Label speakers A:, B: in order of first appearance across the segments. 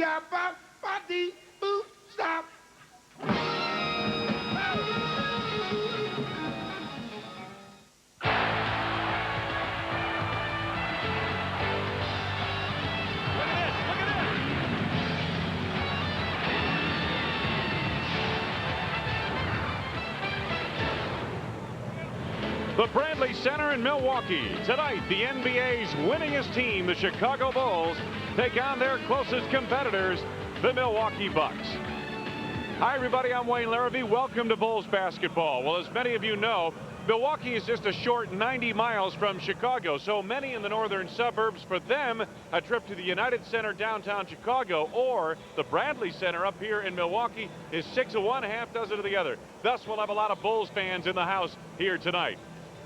A: Yabba, body, boo, stop.
B: The Bradley Center in Milwaukee. Tonight, the NBA's winningest team, the Chicago Bulls, take on their closest competitors, the Milwaukee Bucks. Hi, everybody. I'm Wayne Larrabee. Welcome to Bulls basketball. Well, as many of you know, Milwaukee is just a short 90 miles from Chicago. So many in the northern suburbs, for them, a trip to the United Center downtown Chicago or the Bradley Center up here in Milwaukee is 6 of one, half dozen of the other. Thus, we'll have a lot of Bulls fans in the house here tonight.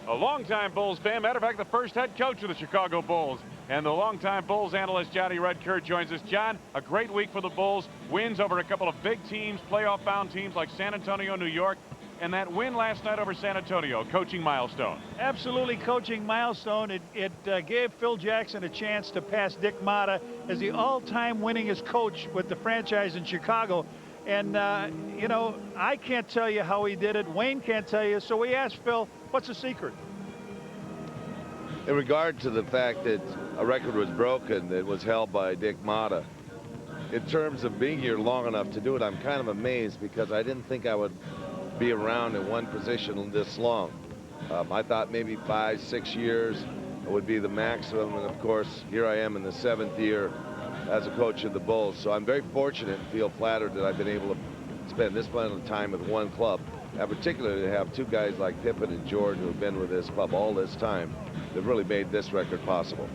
B: A longtime Bulls fan, matter of fact, the first head coach of the Chicago Bulls, and the longtime Bulls analyst Johnny Redkirk joins us. John, a great week for the Bulls. Wins over a couple of big teams, playoff-bound teams like San Antonio, New York, and that win last night over San Antonio, coaching milestone.
C: Absolutely coaching milestone. It gave Phil Jackson a chance to pass Dick Motta as the all-time winningest coach with the franchise in Chicago. And, you know, I can't tell you how he did it. Wayne can't tell you. So we asked Phil, what's the secret?
D: In regard to the fact that a record was broken that was held by Dick Motta, in terms of being here long enough to do it, I'm kind of amazed because I didn't think I would be around in one position this long. I thought maybe 5-6 years would be the maximum, and of course, here I am in the 7th year as a coach of the Bulls. So I'm very fortunate and feel flattered that I've been able to spend this amount of time with one club, and particularly to have two guys like Pippen and Jordan who have been with this club all this time that really made this record possible.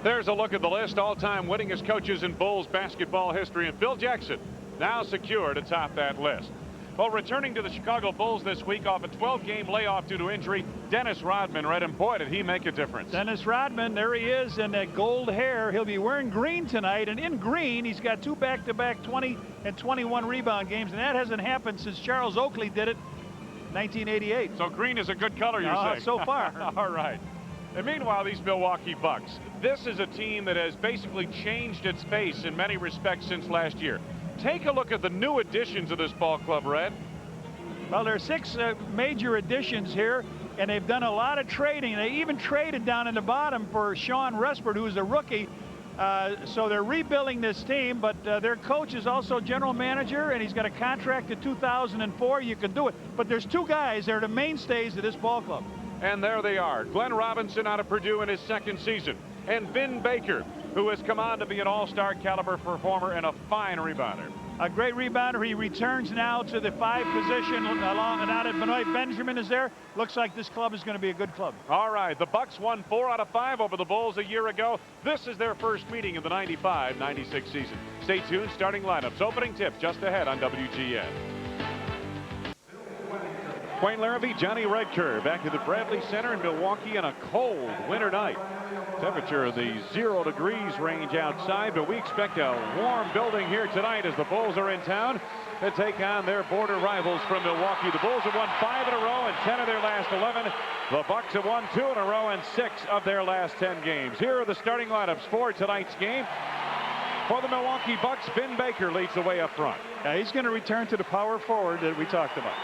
B: There's a look at the list. All-time winningest coaches in Bulls basketball history, and Phil Jackson now secured atop that list. Well, returning to the Chicago Bulls this week off a 12-game layoff due to injury, Dennis Rodman. Read him, boy, did he make a difference.
C: Dennis Rodman, there he is in that gold hair. He'll be wearing green tonight, and in green, he's got two back-to-back 20 and 21 rebound games, and that hasn't happened since Charles Oakley did it in 1988.
B: So green is a good color, you're saying?
C: So far.
B: All right. And meanwhile, these Milwaukee Bucks, this is a team that has basically changed its face in many respects since last year. Take a look at the new additions of this ball club, Red.
C: Well, there are 6 major additions here, and they've done a lot of trading. They even traded down in the bottom for Sean Rustford, who's a rookie. So they're rebuilding this team, but their coach is also general manager, and he's got a contract to 2004. You can do it. But there's 2 guys that are the mainstays of this ball club.
B: And there they are. Glenn Robinson out of Purdue in his 2nd season. And Vin Baker, who has come on to be an all-star caliber performer and a fine rebounder.
C: A great rebounder. He returns now to the 5 position along, and out at Benoit Benjamin is there. Looks like this club is going to be a good club.
B: All right, the Bucks won 4 out of 5 over the Bulls a year ago. This is their first meeting of the 95-96 season. Stay tuned. Starting lineups, opening tip just ahead on WGN. Wayne Larrabee, Johnny Redkirk back to the Bradley Center in Milwaukee on a cold winter night. Temperature in the 0 degrees range outside, but we expect a warm building here tonight as the Bulls are in town to take on their border rivals from Milwaukee. The Bulls have won 5 in a row and 10 of their last 11. The Bucks have won 2 in a row and 6 of their last 10 games. Here are the starting lineups for tonight's game. For the Milwaukee Bucks, Vin Baker leads the way up front.
C: He's going to return to the power forward that we talked about.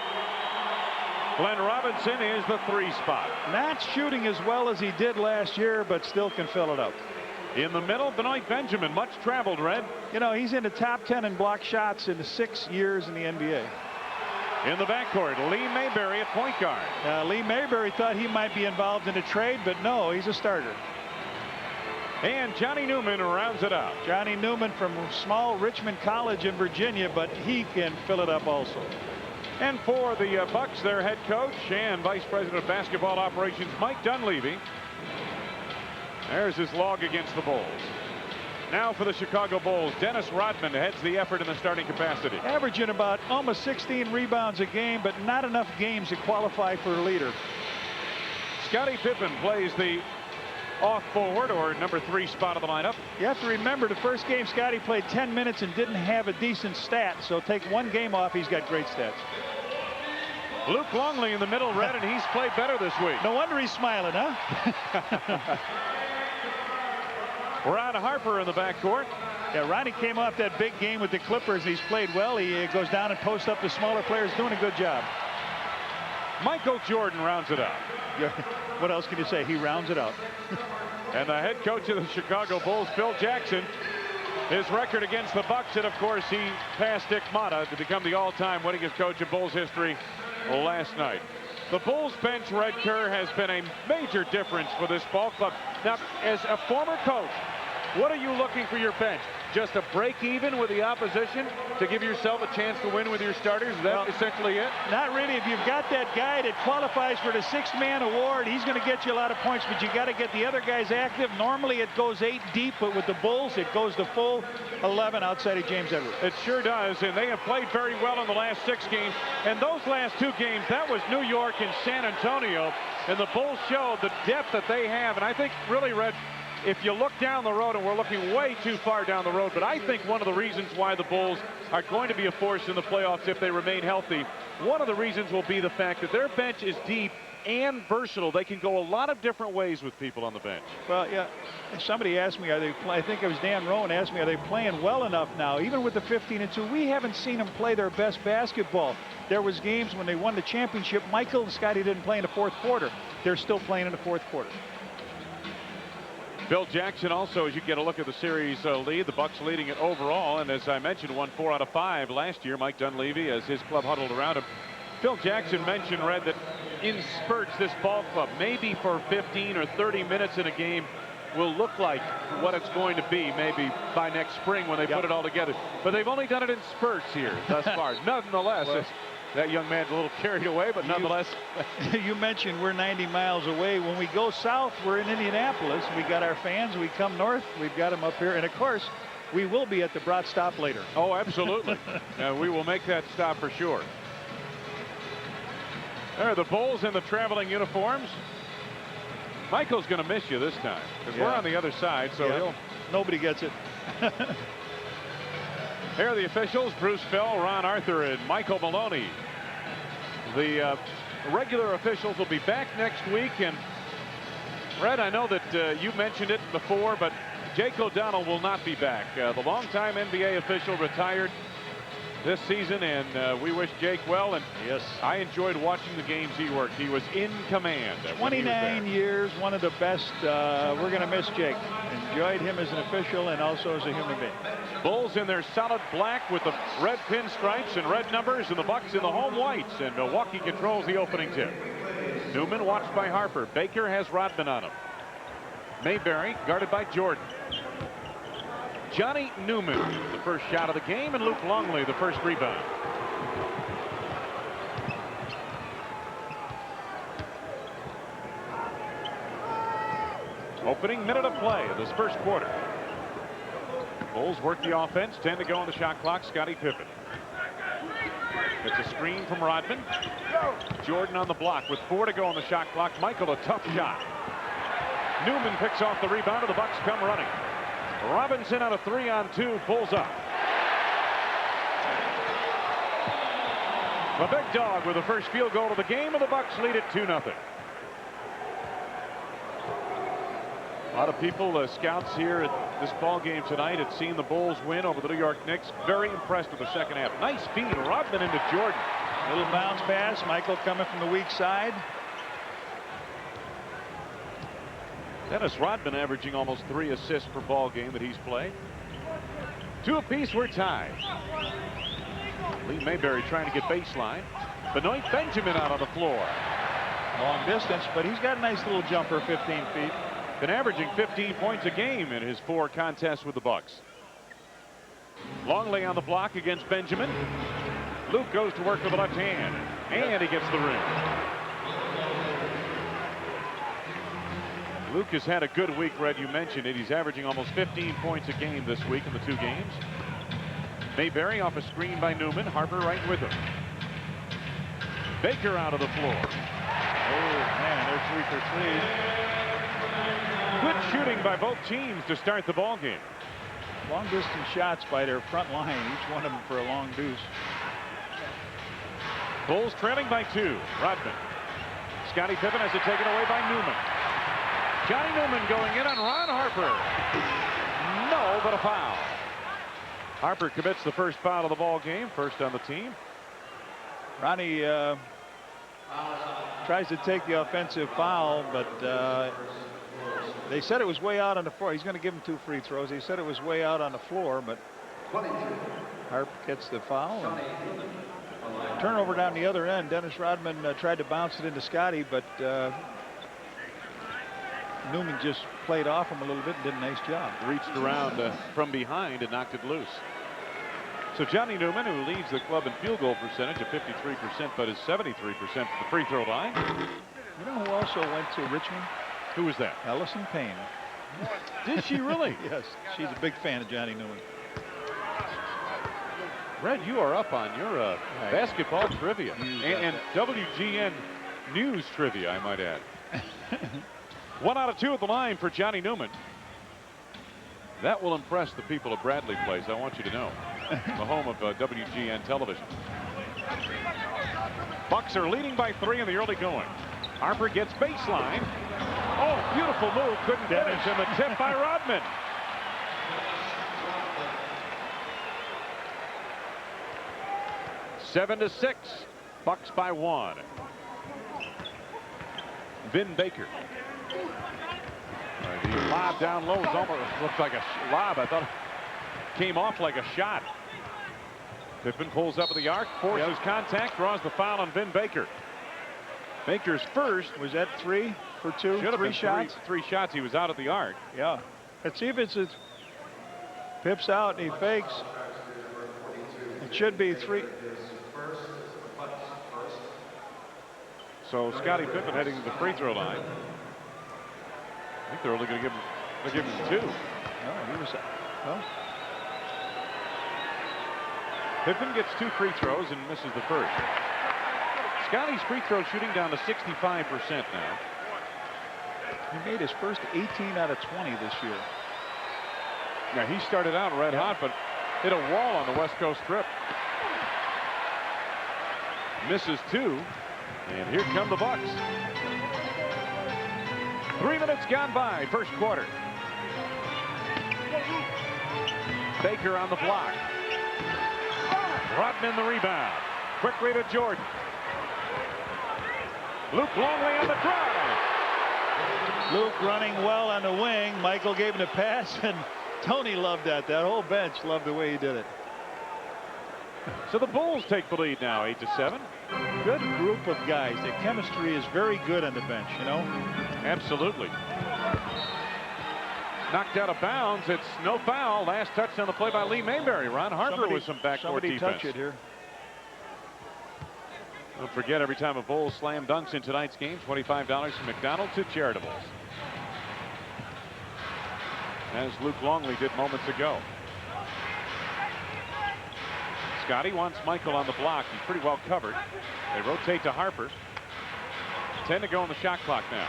B: Glenn Robinson is the 3 spot.
C: Not shooting as well as he did last year, but still can fill it up.
B: In the middle, Benoit Benjamin, much traveled, Red.
C: You know, he's in the top 10 in block shots in the 6 years in the NBA.
B: In the backcourt, Lee Mayberry at point guard.
C: Lee Mayberry thought he might be involved in a trade, but no, he's a starter.
B: And Johnny Newman rounds it out.
C: Johnny Newman from small Richmond College in Virginia, but he can fill it up also.
B: And for the Bucks, their head coach and vice president of basketball operations, Mike Dunleavy. There's his log against the Bulls. Now for the Chicago Bulls, Dennis Rodman heads the effort in the starting capacity.
C: Averaging about almost 16 rebounds a game, but not enough games to qualify for a leader.
B: Scottie Pippen plays the off forward or number 3 spot of the lineup.
C: You have to remember the first game Scottie played 10 minutes and didn't have a decent stat, so take 1 game off, he's got great stats.
B: Luke Longley in the middle, Red, and he's played better this week.
C: No wonder he's smiling, huh?
B: Ron Harper in the backcourt.
C: Yeah, Ronnie came off that big game with the Clippers. He's played well. He goes down and posts up the smaller players, doing a good job.
B: Michael Jordan rounds it out.
C: Yeah. What else can you say? He rounds it out.
B: And the head coach of the Chicago Bulls, Phil Jackson, his record against the Bucks, and of course he passed Dick Motta to become the all-time winningest coach in Bulls history last night. The Bulls bench, Red Kerr, has been a major difference for this ball club. Now, as a former coach, what are you looking for your bench? Just a break even with the opposition to give yourself a chance to win with your starters? Is that essentially it?
C: Not really. If you've got that guy that qualifies for the sixth-man award, he's going to get you a lot of points, but you got to get the other guys active. Normally it goes 8 deep, but with the Bulls it goes the full 11 outside of James Edwards.
B: It sure does, and they have played very well in the last 6 games. And those last 2 games, that was New York and San Antonio, and the Bulls showed the depth that they have. And I think really, Red, if you look down the road, and we're looking way too far down the road, but I think one of the reasons why the Bulls are going to be a force in the playoffs if they remain healthy, one of the reasons will be the fact that their bench is deep and versatile. They can go a lot of different ways with people on the bench.
C: Well, yeah, somebody asked me, I think it was Dan Rowan asked me, are they playing well enough now? Even with the 15-2, we haven't seen them play their best basketball. There was games when they won the championship, Michael and Scottie didn't play in the 4th quarter. They're still playing in the 4th quarter.
B: Phil Jackson also, as you get a look at the series lead, the Bucks leading it overall, and as I mentioned, won 4 out of 5 last year. Mike Dunleavy, as his club huddled around him. Phil Jackson mentioned, Red, that in spurts this ball club, maybe for 15 or 30 minutes in a game, will look like what it's going to be maybe by next spring when they put it all together. But they've only done it in spurts here thus far. Nonetheless, that young man's a little carried away, but nonetheless.
C: You mentioned we're 90 miles away. When we go south, we're in Indianapolis. We got our fans. We come north, we've got them up here. And of course, we will be at the Brat stop later.
B: Oh, absolutely. We will make that stop for sure. There are the Bulls in the traveling uniforms. Michael's going to miss you this time because we're on the other side, so
C: nobody gets it.
B: Here are the officials: Bruce Fell, Ron Arthur, and Michael Maloney. The regular officials will be back next week. And Red, I know that you mentioned it before, but Jake O'Donnell will not be back. The longtime NBA official retired this season, and we wish Jake well. And
C: yes,
B: I enjoyed watching the games he worked. He was in command.
C: 29 years, one of the best. We're going to miss Jake. Enjoyed him as an official and also as a human being.
B: Bulls in their solid black with the red pinstripes and red numbers, and the Bucks in the home whites, and Milwaukee controls the opening tip. Newman watched by Harper. Baker has Rodman on him. Mayberry guarded by Jordan. Johnny Newman, the first shot of the game, and Luke Longley, the first rebound. Opening minute of play of this first quarter. Bulls work the offense. 10 to go on the shot clock. Scottie Pippen. It's a screen from Rodman. Jordan on the block with 4 to go on the shot clock. Michael, a tough shot. Newman picks off the rebound, and the Bucks come running. Robinson on a 3-on-2 pulls up. The big dog with the first field goal of the game, and the Bucks lead it 2-0. A lot of people, scouts here at this ball game tonight, had seen the Bulls win over the New York Knicks. Very impressed with the second half. Nice feed, Rodman into Jordan.
C: Little bounce pass. Michael coming from the weak side.
B: Dennis Rodman averaging almost 3 assists per ball game that he's played. 2 apiece, we're tied. Lee Mayberry trying to get baseline. Benoit Benjamin out on the floor.
C: Long distance, but he's got a nice little jumper, 15 feet.
B: Been averaging 15 points a game in his 4 contests with the Bucks. Longley on the block against Benjamin. Luke goes to work with the left hand, and he gets the ring. Luke has had a good week, Red. You mentioned it. He's averaging almost 15 points a game this week in the 2 games. Mayberry off a screen by Newman. Harper right with him. Baker out of the floor.
C: Oh, man, they're 3 for 3.
B: Good shooting by both teams to start the ball game.
C: Long distance shots by their front line, each one of them for a long deuce.
B: Bulls trailing by 2. Rodman. Scottie Pippen has it taken away by Newman. Johnny Newman going in on Ron Harper. No, but a foul. Harper commits the first foul of the ball game, first on the team.
C: Ronnie tries to take the offensive foul, but they said it was way out on the floor. He's going to give him 2 free throws. He said it was way out on the floor, but Harp gets the foul. And turnover down the other end. Dennis Rodman tried to bounce it into Scottie, but Newman just played off him a little bit and did a nice job.
B: Reached around from behind and knocked it loose. So Johnny Newman, who leads the club in field goal percentage at 53%, but is 73% from the free throw line.
C: You know who also went to Richmond?
B: Who was that?
C: Allison Payne.
B: Did she really?
C: Yes, she's a big fan of Johnny Newman.
B: Red, you are up on your basketball trivia and WGN News trivia, I might add. 1 out of 2 at the line for Johnny Newman. That will impress the people of Bradley Place, I want you to know. The home of WGN television. Bucks are leading by 3 in the early going. Harper gets baseline. Oh, beautiful move, couldn't finish, and the tip by Rodman. Seven to 6, Bucks by 1. Vin Baker. The lob down low is almost looks like a lob. I thought it came off like a shot. Pippen pulls up at the arc, forces contact, draws the foul on Vin Baker. Baker's first.
C: Was that 3 for 2?
B: Should have
C: 3
B: been
C: shots.
B: Three shots. He was out at the arc.
C: Yeah. Let's see if it's Pip's out and he fakes. It should be 3.
B: So Scottie Pippen heading to the free throw line. I think they're only going to give him 2.
C: No, he was. Well.
B: Pippen gets 2 free throws and misses the first. Scottie's free throw shooting down to 65% now.
C: He made his first 18 out of 20 this year.
B: Now he started out red hot, but hit a wall on the West Coast trip. Misses 2, and here come the Bucks. 3 minutes gone by, first quarter. Baker on the block. Rodman the rebound. Quickly to Jordan. Luke Longley on the drive.
C: Luke running well on the wing. Michael gave him the pass, and Tony loved that. That whole bench loved the way he did it.
B: So the Bulls take the lead now, 8 to 7.
C: Good group of guys. The chemistry is very good on the bench, you know.
B: Absolutely. Knocked out of bounds. It's no foul. Last touch on the play by Lee Mayberry. Ron Harper with some backcourt defense.
C: Touch it here.
B: Don't forget, every time a Bulls slam dunks in tonight's game, $25 from McDonald's to Charitables. As Luke Longley did moments ago. Scottie wants Michael on the block. He's pretty well covered. They rotate to Harper. 10 to go on the shot clock now.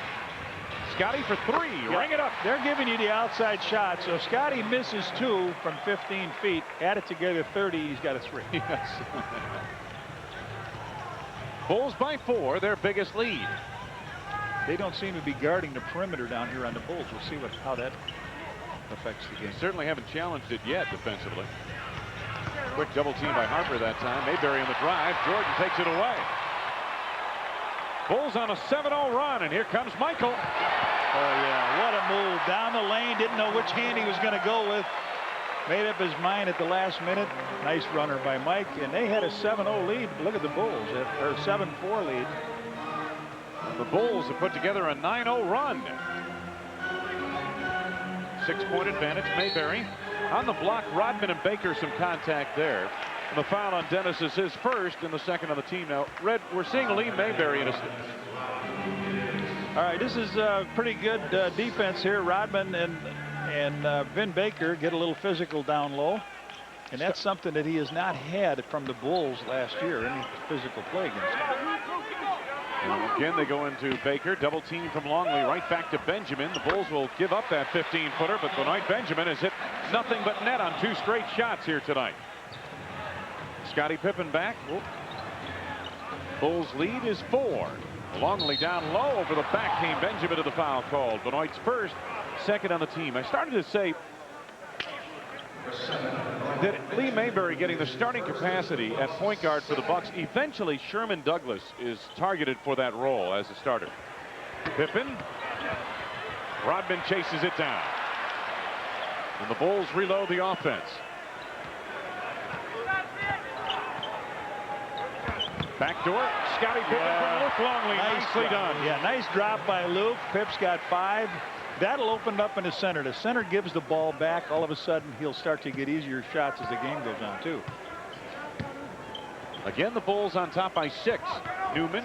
B: Scottie for 3. Ring it up.
C: They're giving you the outside shot. So Scottie misses 2 from 15 feet. Add it together 30. He's got a 3.
B: Yes. Bulls by 4, their biggest lead.
C: They don't seem to be guarding the perimeter down here on the Bulls. We'll see how that affects the game.
B: Certainly haven't challenged it yet defensively. Quick double team by Harper that time. Mayberry on the drive. Jordan takes it away. Bulls on a 7-0 run, and here comes Michael.
C: Oh, yeah, what a move. Down the lane, didn't know which hand he was going to go with. Made up his mind at the last minute. Nice runner by Mike, and they had a 7-0 lead. Look at the Bulls, or 7-4 lead.
B: The Bulls have put together a 9-0 run. 6-point advantage, Mayberry. On the block, Rodman and Baker, some contact there. And the foul on Dennis is his first and the second on the team. Now, Red, we're seeing Lee Mayberry in a...
C: All right, this is pretty good defense here. Rodman and Vin Baker get a little physical down low. And that's something that he has not had from the Bulls last year, any physical play against him.
B: And again, they go into Baker, double team from Longley, right back to Benjamin. The Bulls will give up that 15-footer, but Benoit Benjamin has hit nothing but net on 2 straight shots here tonight. Scottie Pippen back. Bulls lead is 4. Longley down low over the back came Benjamin to the foul called. Benoit's first, second on the team. I started to say that Lee Mayberry getting the starting capacity at point guard for the Bucks. Eventually, Sherman Douglas is targeted for that role as a starter. Pippen. Rodman chases it down. And the Bulls reload the offense. Backdoor. Scottie Pippen from Luke Longley. Nicely done.
C: Yeah, nice drop by Luke. Pip's got 5. That'll open up in the center. The center gives the ball back. All of a sudden, he'll start to get easier shots as the game goes on, too.
B: Again, the Bulls on top by 6. Newman.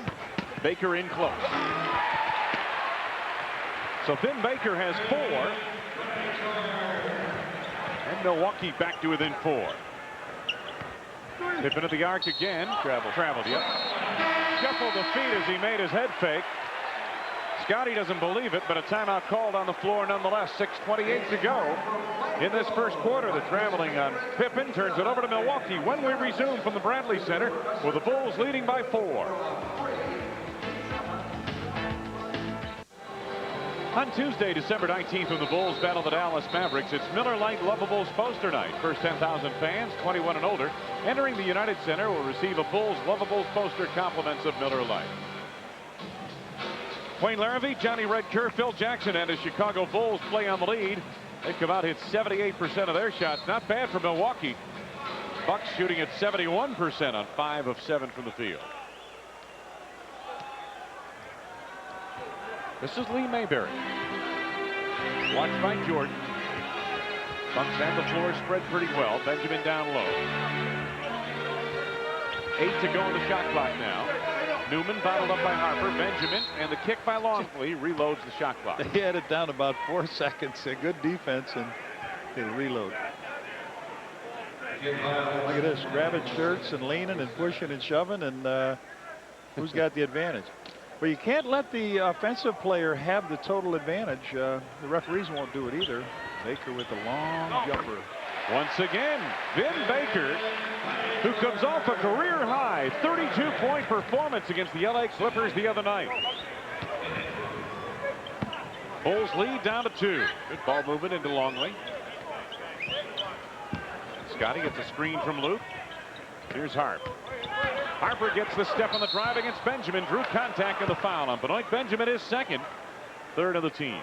B: Baker in close. So Vin Baker has 4. And Milwaukee back to within 4. Pippen at the arc again. Traveled, yep. Shuffled the feet as he made his head fake. Scottie doesn't believe it, but a timeout called on the floor nonetheless. 6:28 to go in this first quarter. The traveling on Pippen turns it over to Milwaukee when we resume from the Bradley Center with the Bulls leading by 4. On Tuesday, December 19th, when the Bulls battle the Dallas Mavericks, it's Miller Lite Lovables Poster Night. First 10,000 fans, 21 and older, entering the United Center will receive a Bulls Lovables poster compliments of Miller Lite. Wayne Larrivee, Johnny Red Kerr, Phil Jackson, and his Chicago Bulls play on the lead. They come out hit 78% of their shots. Not bad for Milwaukee. Bucks shooting at 71% on 5 of 7 from the field. This is Lee Mayberry. Watched by Jordan. Bucks have the floor spread pretty well. Benjamin down low. 8 to go on the shot clock now. Newman bottled up by Harper. Benjamin, and the kick by Longley reloads the shot clock.
C: They had it down about 4 seconds. A good defense, and they'll reload. Look at this, grabbing shirts and leaning and pushing and shoving, and who's got the advantage? Well, you can't let the offensive player have the total advantage. The referees won't do it either. Baker with the long jumper.
B: Once again, Vin Baker, who comes off a career-high 32-point performance against the LA Clippers the other night. Bulls lead down to 2. Good ball movement into Longley. Scottie gets a screen from Luke. Here's Harp. Harper gets the step on the drive against Benjamin. Drew contact and the foul on Benoit Benjamin is second. 3rd of the team.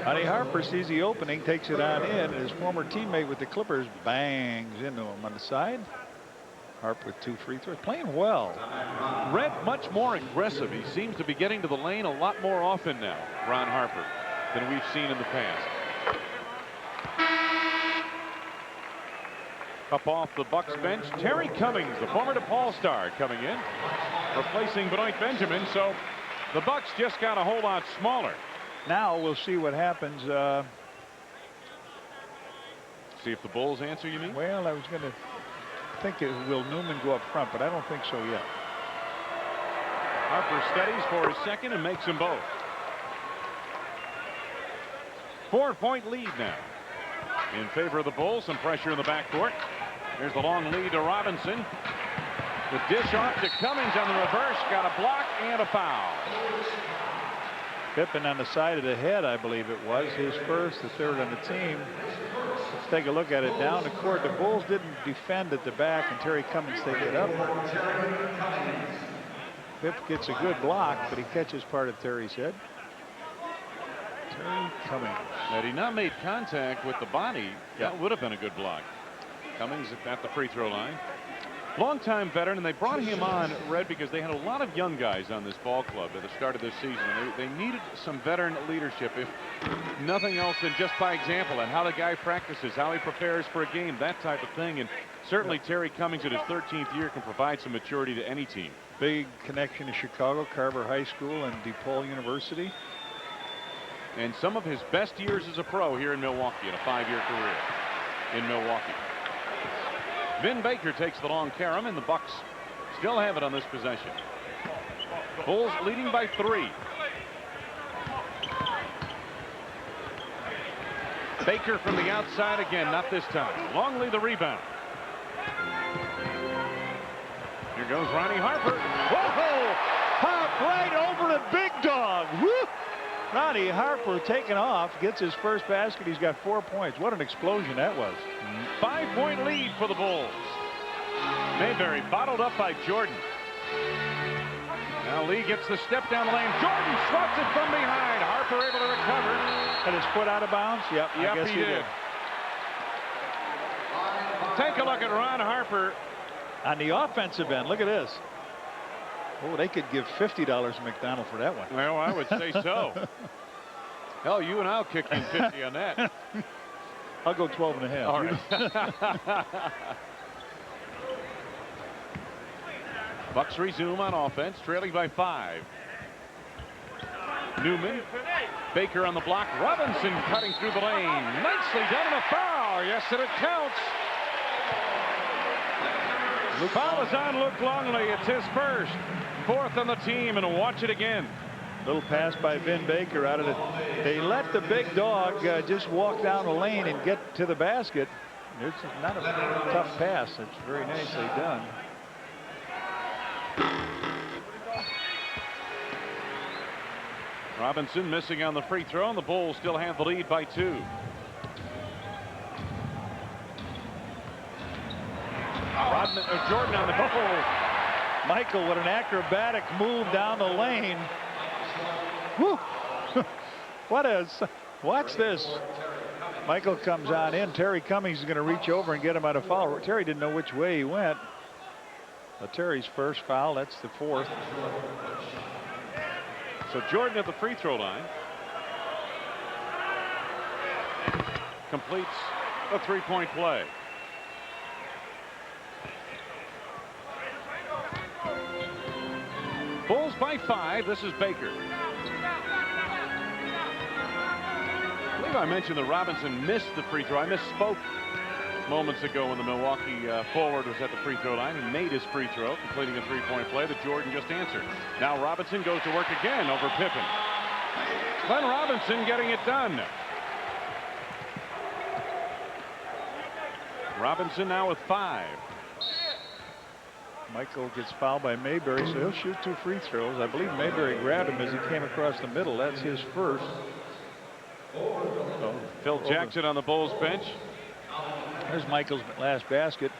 C: Honey Harper sees the opening, takes it on in, and his former teammate with the Clippers bangs into him on the side. Harper with 2 free throws, playing well.
B: Red much more aggressive. He seems to be getting to the lane a lot more often now, Ron Harper, than we've seen in the past. Up off the Bucks bench, Terry Cummings, the former DePaul star, coming in, replacing Benoit Benjamin. So the Bucks just got a whole lot smaller.
C: Now we'll see what happens.
B: See if the Bulls answer, you mean?
C: Well, I was going to think will Newman go up front, but I don't think so yet.
B: Harper steadies for his second and makes them both. 4-point lead now in favor of the Bulls. Some pressure in the backcourt. There's the long lead to Robinson. The dish off to Cummings on the reverse. Got a block and a foul.
C: Pippen on the side of the head, I believe it was. His first, the 3rd on the team. Let's take a look at it down the court. The Bulls didn't defend at the back, and Terry Cummings take it up. Pip gets a good block, but he catches part of Terry's head. Terry Cummings.
B: Had he not made contact with the body, that would have been a good block. Cummings at the free throw line. Longtime veteran, and they brought him on, Red, because they had a lot of young guys on this ball club at the start of this season. They needed some veteran leadership, if nothing else than just by example, and how the guy practices, how he prepares for a game, that type of thing. And certainly Terry Cummings at his 13th year can provide some maturity to any team.
C: Big connection to Chicago, Carver High School and DePaul University.
B: And some of his best years as a pro here in Milwaukee in a 5-year career in Milwaukee. Vin Baker takes the long carom, and the Bucks still have it on this possession. Bulls leading by 3. Baker from the outside again, not this time. Longley the rebound. Here goes Ronnie Harper.
C: Whoa! Hop right over the big dog. Woo! Ronnie Harper taking off, gets his first basket. He's got 4 points. What an explosion that was.
B: 5-point lead for the Bulls. Mayberry bottled up by Jordan. Now Lee gets the step down the lane. Jordan swats it from behind. Harper able to recover.
C: And his foot out of bounds? Yep, I guess he did.
B: Take a look at Ron Harper.
C: On the offensive end, look at this. Oh, they could give $50 to McDonald for that one.
B: Well, I would say so. Hell, you and I'll kick in 50 on that.
C: I'll go 12 and a half.
B: All right. Bucks resume on offense, trailing by 5. Newman. Baker on the block. Robinson cutting through the lane. Nicely done, and a foul. Yes, and it counts. Foul is on Luke Longley. It's his first. 4th on the team, and watch it again.
C: Little pass by Vin Baker out of it. They let the big dog just walk down the lane and get to the basket. It's not a tough pass. It's very nicely done.
B: Robinson missing on the free throw, and the Bulls still have the lead by 2. Rodman, Jordan on the ball.
C: Michael with an acrobatic move down the lane. Whew. Watch this. Michael comes on in. Terry Cummings is going to reach over and get him out of foul. Terry didn't know which way he went. Terry's first foul. That's the 4th.
B: So Jordan at the free throw line. Completes a 3-point play. Bulls by 5. This is Baker. I believe I mentioned that Robinson missed the free throw. I misspoke moments ago when the Milwaukee forward was at the free throw line. He made his free throw, completing a 3-point play that Jordan just answered. Now Robinson goes to work again over Pippen. Glenn Robinson getting it done. Robinson now with 5.
C: Michael gets fouled by Mayberry, so he'll shoot 2 free throws. I believe Mayberry grabbed him as he came across the middle. That's his first.
B: So Phil Jackson on the Bulls bench.
C: There's Michael's last basket.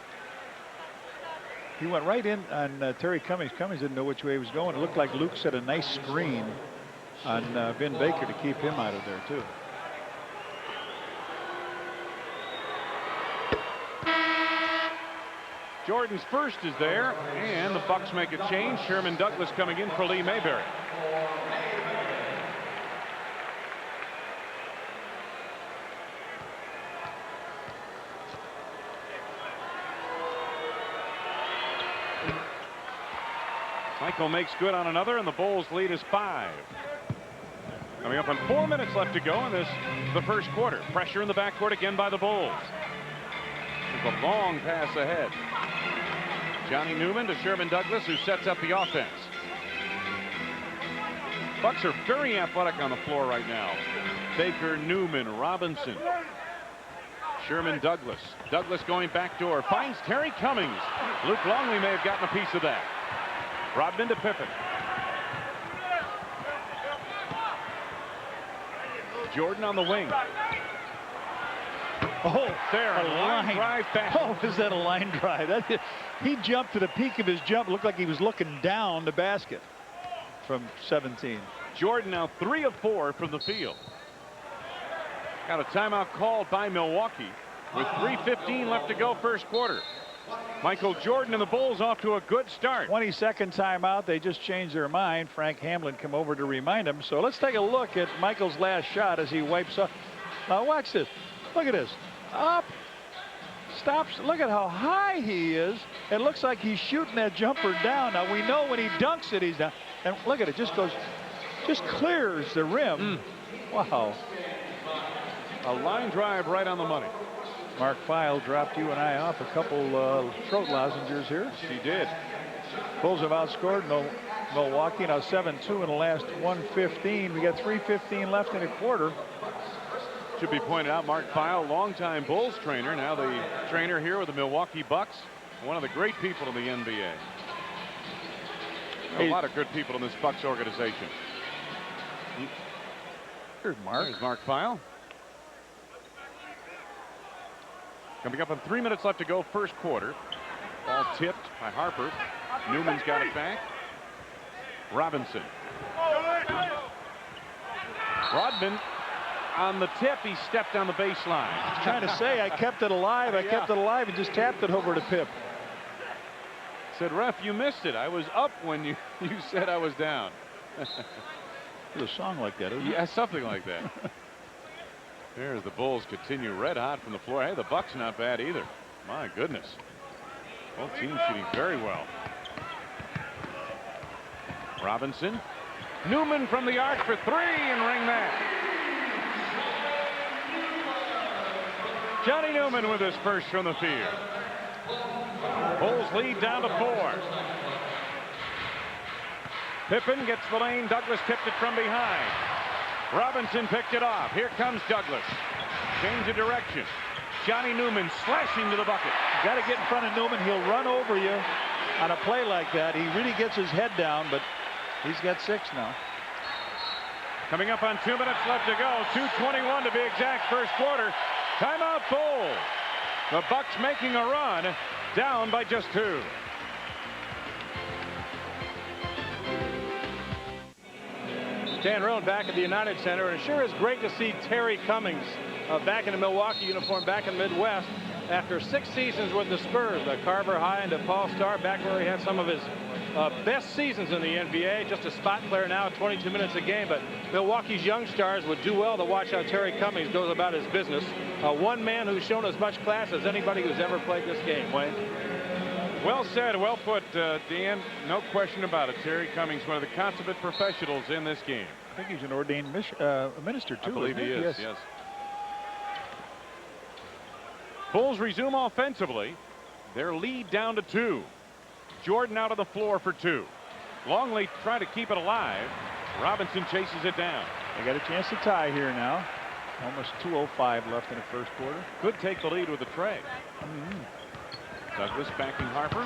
C: He went right in on Terry Cummings. Cummings didn't know which way he was going. It looked like Luke set a nice screen on Vin Baker to keep him out of there, too.
B: Jordan's first is there, and the Bucks make a change. Sherman Douglas coming in for Lee Mayberry. Michael makes good on another, and the Bulls lead is 5. Coming up on 4 minutes left to go in the first quarter. Pressure in the backcourt again by the Bulls. There's a long pass ahead. Johnny Newman to Sherman Douglas, who sets up the offense. Bucks are very athletic on the floor right now. Baker, Newman, Robinson, Sherman Douglas. Douglas going backdoor, finds Terry Cummings. Luke Longley may have gotten a piece of that. Rodman to Pippen. Jordan on the wing.
C: Oh,
B: there,
C: a
B: line drive back.
C: Oh, is that a line drive? He jumped to the peak of his jump. Looked like he was looking down the basket from 17.
B: Jordan now 3 of 4 from the field. Got a timeout called by Milwaukee with 3:15 left to go first quarter. Michael Jordan and the Bulls off to a good start.
C: 22nd timeout. They just changed their mind. Frank Hamlin come over to remind him. So let's take a look at Michael's last shot as he wipes up. Now watch this. Look at this. Up. Stops. Look at how high he is. It looks like he's shooting that jumper down. Now we know when he dunks it, he's down. And look at it. Just clears the rim. Wow.
B: A line drive right on the money.
C: Mark Feil dropped you and I off a couple throat lozengers here.
B: He did.
C: Bulls have outscored Milwaukee now 7-2 in the last 1:15. We got 3:15 left in a quarter.
B: Should be pointed out, Mark Feil, longtime Bulls trainer, now the trainer here with the Milwaukee Bucks. One of the great people in the NBA. A lot of good people in this Bucks organization.
C: There's Mark.
B: There's Mark Feil. Coming up on 3 minutes left to go, first quarter. Ball tipped by Harper. Newman's got it back. Robinson. Rodman on the tip. He stepped on the baseline.
C: I was trying to say, I kept it alive. I kept it alive and just tapped it over to Pip.
B: Said, ref, you missed it. I was up when you said I was down.
C: There's a song like that, isn't it?
B: Yeah, something like that. There's the Bulls continue red hot from the floor. Hey, the Bucks not bad either. My goodness. Both teams shooting very well. Robinson. Newman from the arc for three and ring that. Johnny Newman with his first from the field. Bulls lead down to 4. Pippen gets the lane. Douglas tipped it from behind. Robinson picked it off. Here comes Douglas. Change of direction. Johnny Newman slashing to the bucket.
C: You got to get in front of Newman. He'll run over you on a play like that. He really gets his head down, but he's got 6 now.
B: Coming up on 2 minutes left to go. 2:21 to be exact, first quarter. Timeout, Bulls. The Bucks making a run, down by just 2.
E: Dan Roan back at the United Center, and it sure is great to see Terry Cummings back in the Milwaukee uniform, back in the Midwest after 6 seasons with the Spurs. Carver High and Paul Starr, back where he had some of his best seasons in the NBA. Just a spot player now, 22 minutes a game, but Milwaukee's young stars would do well to watch how Terry Cummings goes about his business. One man who's shown as much class as anybody who's ever played this game. Wayne.
B: Well said, well put, Dan. No question about it. Terry Cummings, one of the consummate professionals in this game.
C: I think he's an ordained minister, too.
B: I believe he is,
C: Yes.
B: yes. Bulls resume offensively. Their lead down to 2. Jordan out of the floor for 2. Longley trying to keep it alive. Robinson chases it down.
C: They got a chance to tie here now. Almost 2:05 left in the first quarter.
B: Could take the lead with a tray. Douglas backing Harper.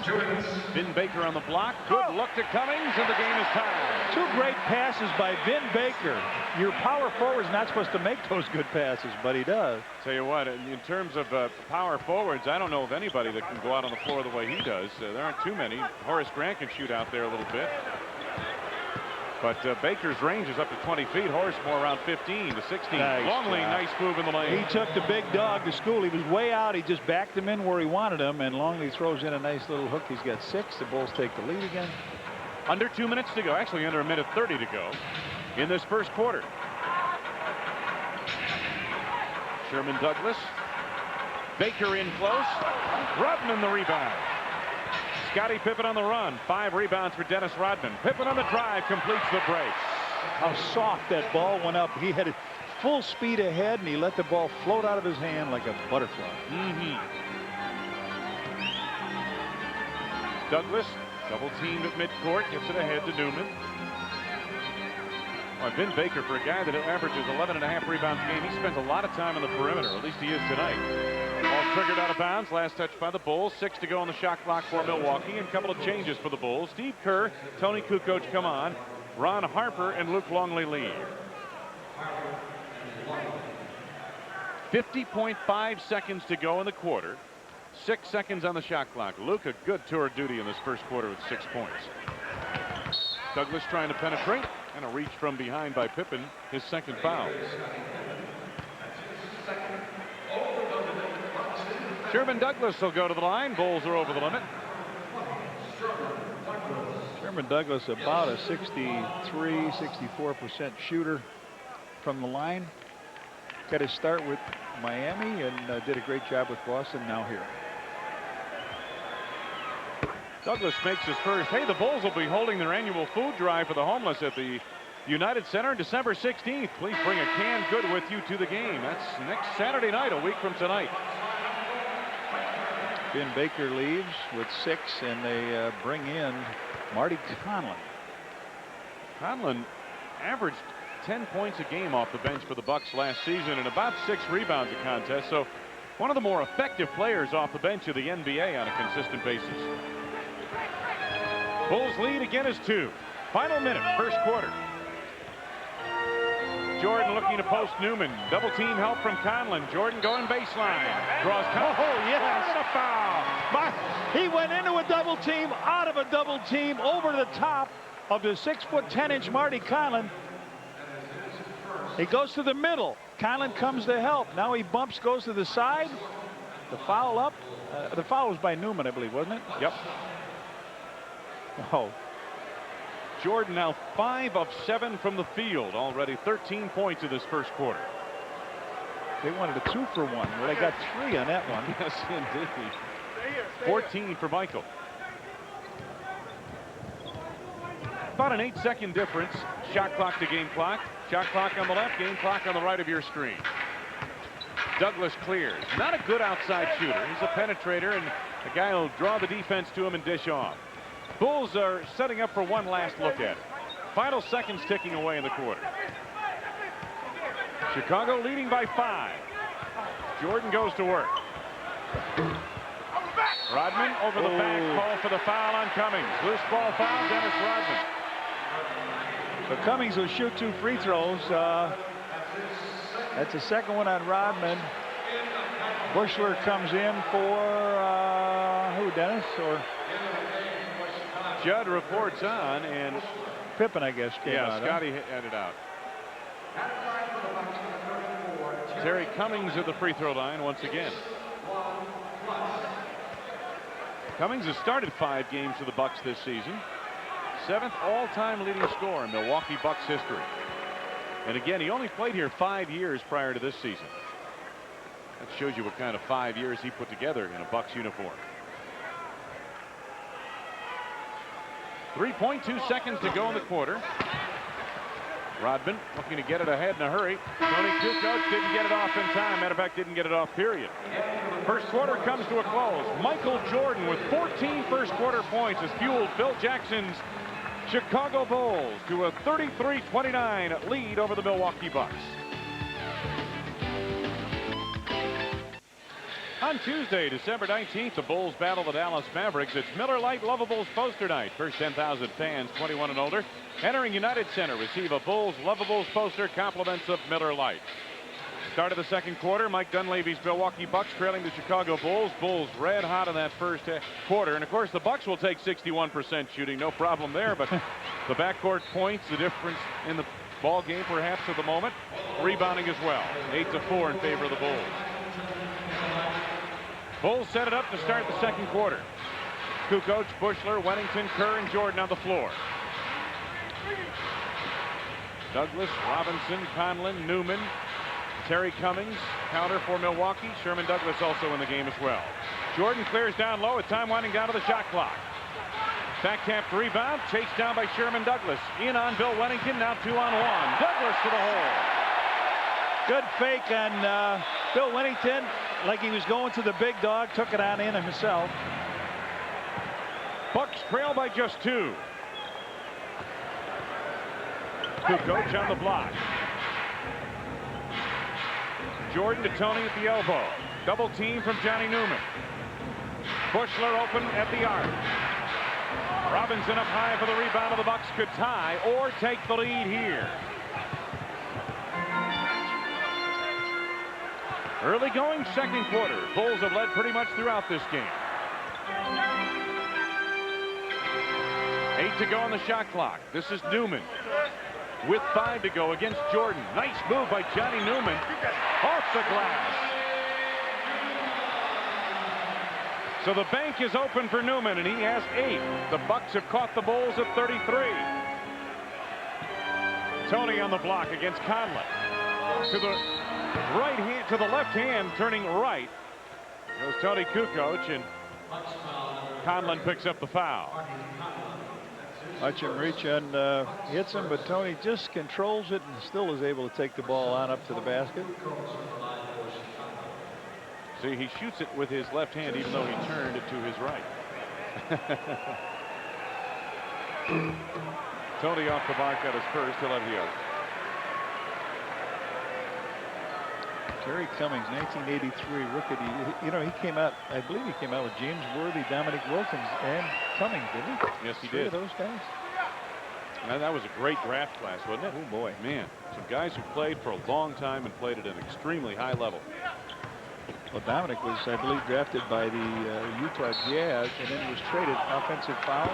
B: Vin Baker on the block. Good look to Cummings, and the game is tied.
C: 2 great passes by Vin Baker. Your power forward's not supposed to make those good passes, but he does.
B: Tell you what, in terms of power forwards, I don't know of anybody that can go out on the floor the way he does. There aren't too many. Horace Grant can shoot out there a little bit. But Baker's range is up to 20 feet. Horace more around 15 to 16. Longley, nice move in the lane.
C: He took the big dog to school. He was way out. He just backed him in where he wanted him, and Longley throws in a nice little hook. He's got 6. The Bulls take the lead again.
B: Under 2 minutes to go. Actually, under 1:30 to go in this first quarter. Sherman Douglas. Baker in close. Rodman the rebound. Scottie Pippen on the run. 5 rebounds for Dennis Rodman. Pippen on the drive completes the break.
C: How soft that ball went up. He had it full speed ahead, and he let the ball float out of his hand like a butterfly.
B: Douglas double teamed at midcourt. Gets it ahead to Newman. Well, Vin Baker, for a guy that averages 11.5 rebounds a game, he spends a lot of time on the perimeter. At least he is tonight. Ball triggered out of bounds. Last touch by the Bulls. 6 to go on the shot clock for Milwaukee. And a couple of changes for the Bulls. Steve Kerr, Tony Kukoc come on. Ron Harper and Luke Longley leave. 50.5 seconds to go in the quarter. 6 seconds on the shot clock. Luke, a good tour of duty in this first quarter with 6 points. Douglas trying to penetrate. And a reach from behind by Pippen, his second foul. Sherman Douglas will go to the line. Bulls are over the limit.
C: Sherman Douglas about a 63-64% shooter from the line. Got his start with Miami and did a great job with Boston. Now here.
B: Douglas makes his first. Hey, the Bulls will be holding their annual food drive for the homeless at the United Center on December 16th. Please bring a canned good with you to the game. That's next Saturday night, a week from tonight.
C: Vin Baker leaves with 6, and they bring in Marty Conlon.
B: Conlon averaged 10 points a game off the bench for the Bucks last season and about 6 rebounds a contest. So one of the more effective players off the bench of the NBA on a consistent basis. Bulls lead again is 2. Final minute, first quarter. Jordan looking to post Newman. Double team help from Conlon. Jordan going baseline. Draws Conlon.
C: Oh, yes.
B: And a foul.
C: He went into a double team, out of a double team, over the top of the 6'10" Marty Conlon. He goes to the middle. Conlon comes to help. Now he bumps, goes to the side. The foul up. The foul was by Newman, I believe, wasn't it?
B: Yep.
C: Oh.
B: Jordan now 5 of 7 from the field. Already 13 points in this first quarter.
C: They wanted a 2-for-1. Well, they got 3 on that one.
B: Yes, indeed. 14 for Michael. About an 8-second difference. Shot clock to game clock. Shot clock on the left, game clock on the right of your screen. Douglas clears. Not a good outside shooter. He's a penetrator, and the guy will draw the defense to him and dish off. Bulls are setting up for one last look at it. Final seconds ticking away in the quarter. Chicago leading by 5. Jordan goes to work. Rodman over the back, call for the foul on Cummings. Loose ball foul, Dennis Rodman.
C: So Cummings will shoot 2 free throws. That's the second one on Rodman. Bushler comes in for who, Dennis? Or
B: Judd reports on, and
C: Pippen, I guess, came out.
B: Scottie had it out. Terry Cummings at the free throw line once again. Cummings has started 5 games for the Bucks this season. 7th all-time leading scorer in Milwaukee Bucks history. And again, he only played here 5 years prior to this season. That shows you what kind of 5 years he put together in a Bucks uniform. 3.2 seconds to go in the quarter. Rodman looking to get it ahead in a hurry. Tony Kukoc didn't get it off in time. Matter of fact, didn't get it off, period. First quarter comes to a close. Michael Jordan with 14 first quarter points has fueled Phil Jackson's Chicago Bulls to a 33-29 lead over the Milwaukee Bucks. On Tuesday, December 19th, the Bulls battle the Dallas Mavericks. It's Miller Lite Lovables poster night. First 10,000 fans 21 and older entering United Center receive a Bulls Lovables poster, compliments of Miller Lite. Start of the second quarter, Mike Dunleavy's Milwaukee Bucks trailing the Chicago Bulls. Bulls red hot in that first quarter, and of course the Bucks will take 61% shooting, no problem there, but the backcourt points, the difference in the ball game perhaps at the moment. Rebounding as well, 8-4 in favor of the Bulls. Bulls set it up to start the second quarter. Kukoc, Bushler, Wennington, Kerr, and Jordan on the floor. Douglas, Robinson, Conlon, Newman, Terry Cummings, counter for Milwaukee. Sherman Douglas also in the game as well. Jordan clears down low with time winding down to the shot clock. Back-tapped rebound, chased down by Sherman Douglas. In on Bill Wennington, now 2-on-1. Douglas to the hole.
C: Good fake on Bill Wennington, like he was going to the big dog, took it on in himself.
B: Bucks trail by just 2. Kukoc on the block. Jordan to Tony at the elbow. Double team from Johnny Newman. Bushler open at the arc. Robinson up high for the rebound of the Bucks. Could tie or take the lead here. Early going second quarter. Bulls have led pretty much throughout this game. 8 to go on the shot clock. This is Newman with 5 to go against Jordan. Nice move by Johnny Newman off the glass. So the bank is open for Newman, and he has 8. The Bucks have caught the Bulls at 33. Tony on the block against Conlon. To the right hand, to the left hand, turning right. Goes Tony Kukoc, and Conlon picks up the foul.
C: Watch him reach and hits him, but Tony just controls it and still is able to take the ball on up to the basket.
B: See, he shoots it with his left hand, even though he turned it to his right. Tony off the mark at his first. He'll have the other.
C: Terry Cummings, 1983 rookie. You know, he came out, I believe he came out with James Worthy, Dominic Wilkins, and Cummings, didn't he?
B: Yes, he
C: 3
B: did.
C: of those guys.
B: And that was a great draft class, wasn't it?
C: Oh boy,
B: man, some guys who played for a long time and played at an extremely high level.
C: Well, Dominic was, I believe, drafted by the Utah Jazz, and then he was traded. Offensive foul.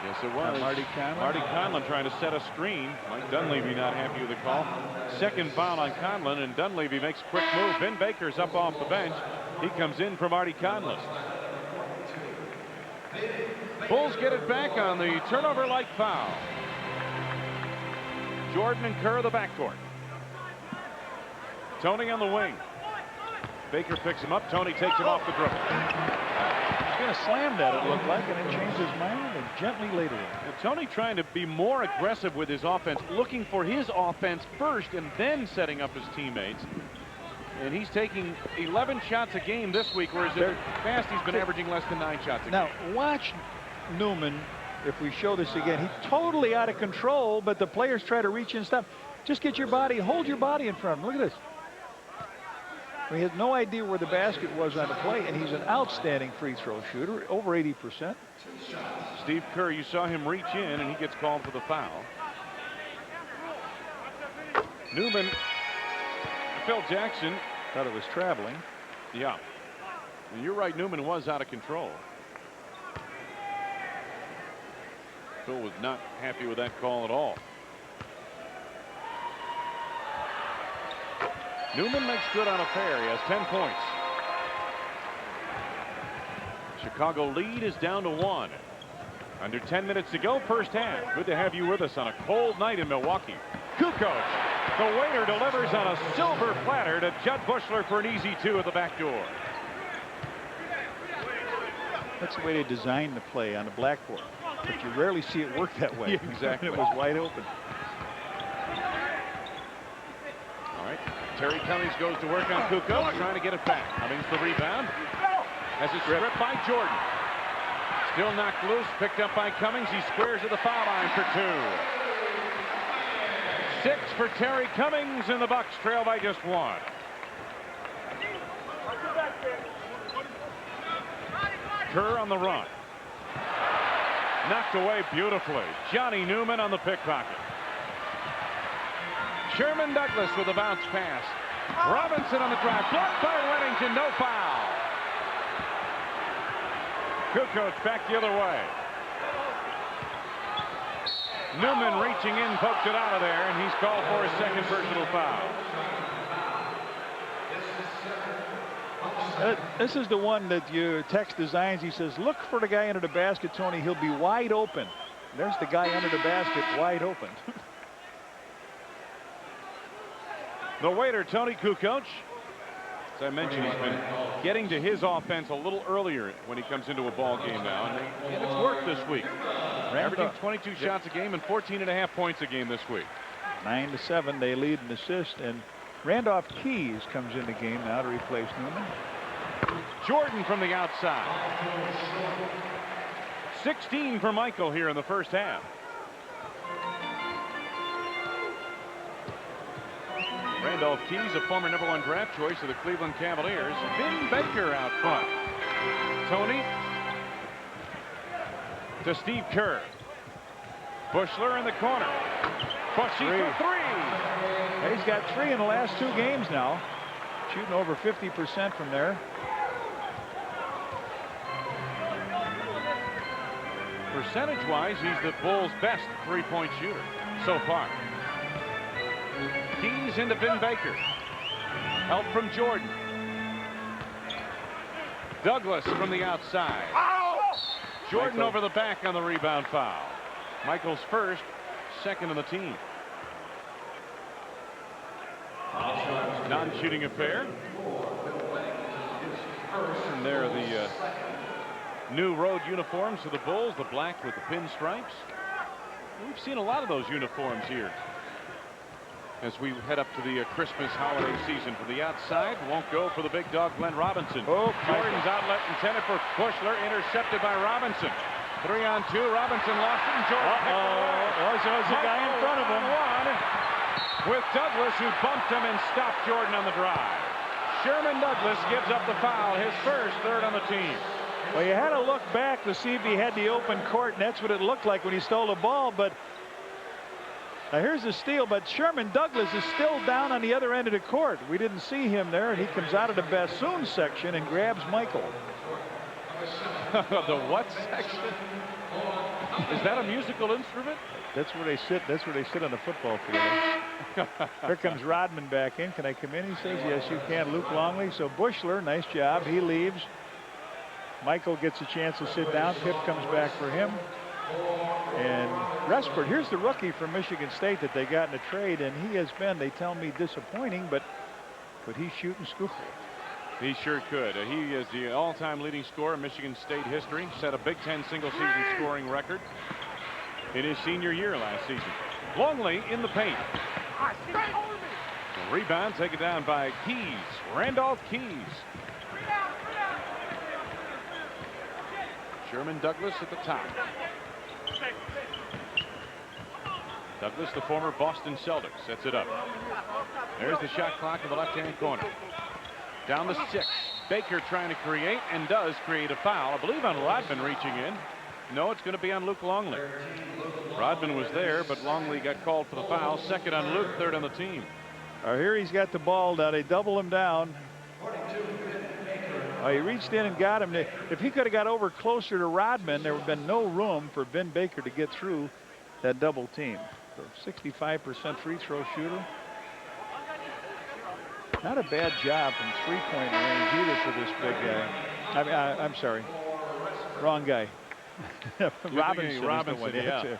B: Yes, it was.
C: Marty Conlon.
B: Marty Conlon trying to set a screen. Mike Dunleavy not happy with the call. Second foul on Conlon, and Dunleavy makes a quick move. Ben Baker's up off the bench. He comes in for Marty Conlon. Bulls get it back on the turnover-like foul. Jordan and Kerr, the backcourt. Tony on the wing. Baker picks him up. Tony takes him off the dribble.
C: He's going to slam that, it looked like, and then changed his mind and gently laid it in.
B: And Tony trying to be more aggressive with his offense, looking for his offense first and then setting up his teammates. And he's taking 11 shots a game this week, whereas in the past he's been averaging less than 9 shots a game.
C: Now, watch Newman. If we show this again, he's totally out of control, but the players try to reach in and stop. Just get your body, hold your body in front of him. Look at this. He has no idea where the basket was on the play, and he's an outstanding free throw shooter, over 80%.
B: Steve Kerr, you saw him reach in, and he gets called for the foul. Newman, Phil Jackson.
C: Thought it was traveling.
B: Yeah. And you're right, Newman was out of control. Phil was not happy with that call at all. Newman makes good on a fair. He has 10 points. Chicago lead is down to 1. Under 10 minutes to go, first half. Good to have you with us on a cold night in Milwaukee. Kukoc, the waiter, delivers on a silver platter to Judd Bushler for an easy 2 at the back door.
C: That's the way they designed the play on the blackboard. But you rarely see it work that way.
B: Yeah, exactly.
C: It was wide open.
B: All right. Terry Cummings goes to work on Kukoc, trying to get it back. Cummings the rebound. Has it stripped by Jordan. Still knocked loose, picked up by Cummings. He squares at the foul line for 2. 6 for Terry Cummings, and the Bucks trail by just 1. Kerr on the run. Knocked away beautifully. Johnny Newman on the pickpocket. Sherman Douglas with a bounce pass. Robinson on the drive. Blocked by Reddington. No foul. Kukoc back the other way. Newman reaching in, poked it out of there, and he's called for his second personal foul.
C: This is the one that your text designs. He says, look for the guy under the basket, Tony. He'll be wide open. There's the guy under the basket, wide open.
B: The waiter, Tony Kukoc. As I mentioned, he's been getting to his offense a little earlier when he comes into a ball game now, and it's worked this week. Averaging 22 shots a game and 14.5 points a game this week.
C: 9-7, they lead in assists, and Randolph Keys comes in the game now to replace Newman.
B: Jordan from the outside. 16 for Michael here in the first half. Randolph Keys, a former #1 draft choice of the Cleveland Cavaliers. Vin Baker out front. Tony to Steve Kerr. Bushler in the corner. Bushy for 3.
C: And he's got 3 in the last 2 games now. Shooting over 50% from there.
B: Percentage-wise, he's the Bulls' best three-point shooter so far. Keys into Vin Baker. Help from Jordan. Douglas from the outside. Jordan over the back on the rebound foul. Michael's first, second on the team. Non-shooting affair. And there are the new road uniforms for the Bulls, the black with the pinstripes. We've seen a lot of those uniforms here as we head up to the Christmas holiday season. From the outside, won't go for the big dog, Glenn Robinson. Jordan's outlet intended for Bushler, intercepted by Robinson. 3-on-2, Robinson lost it, and Jordan.
C: There's a guy in front of him.
B: With Douglas, who bumped him and stopped Jordan on the drive. Sherman Douglas gives up the foul, his first, third on the team.
C: Well, you had to look back to see if he had the open court, and that's what it looked like when he stole the ball, but Now here's the steal, but Sherman Douglas is still down on the other end of the court. We didn't see him there, and he comes out of the bassoon section and grabs Michael.
B: The what section? Is that a musical instrument?
C: That's where they sit. That's where they sit on the football field. Here comes Rodman back in. Can I come in? He says, yes, you can. Luke Longley. So Bushler, nice job. He leaves. Michael gets a chance to sit down. Pip comes back for him. And Respert, here's the rookie from Michigan State that they got in a trade, and he has been, they tell me, disappointing, but could he shoot and score?
B: He sure could. He is the all-time leading scorer in Michigan State history. Set a Big Ten single-season scoring record in his senior year last season. Longley in the paint. The rebound taken down by Keys. Randolph Keys. Sherman Douglas at the top. Douglas, the former Boston Celtic, sets it up. There's the shot clock in the left-hand corner. Down the 6. Baker trying to create, and does create a foul. I believe on Rodman reaching in. No, it's going to be on Luke Longley. Rodman was there, but Longley got called for the foul. Second on Luke, third on the team.
C: Here he's got the ball now. They double him down. He reached in and got him. If he could have got over closer to Rodman, there would have been no room for Vin Baker to get through that double team. So 65% free throw shooter. Not a bad job from three-point range either for this big guy. I'm sorry. Wrong guy. Robinson.
B: Yeah.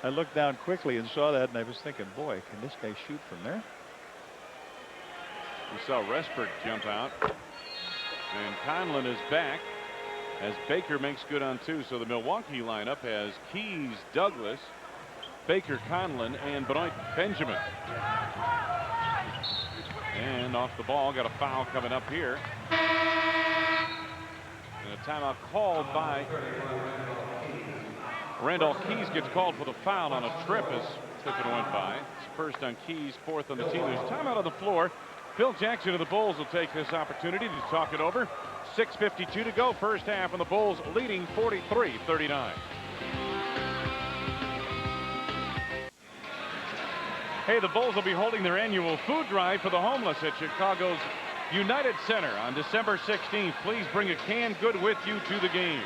C: I looked down quickly and saw that, and I was thinking, boy, can this guy shoot from there?
B: We saw Respert jump out. And Conlon is back as Baker makes good on 2. So the Milwaukee lineup has Keys, Douglas, Baker, Conlon, and Benoit Benjamin. And off the ball, got a foul coming up here. And a timeout called by Randolph Keys. Gets called for the foul on a trip as Pippen went by. It's first on Keys, fourth on the team. There's timeout on the floor. Phil Jackson of the Bulls will take this opportunity to talk it over. 6:52 to go, first half, and the Bulls leading 43-39. Hey, the Bulls will be holding their annual food drive for the homeless at Chicago's United Center on December 16th. Please bring a canned good with you to the game.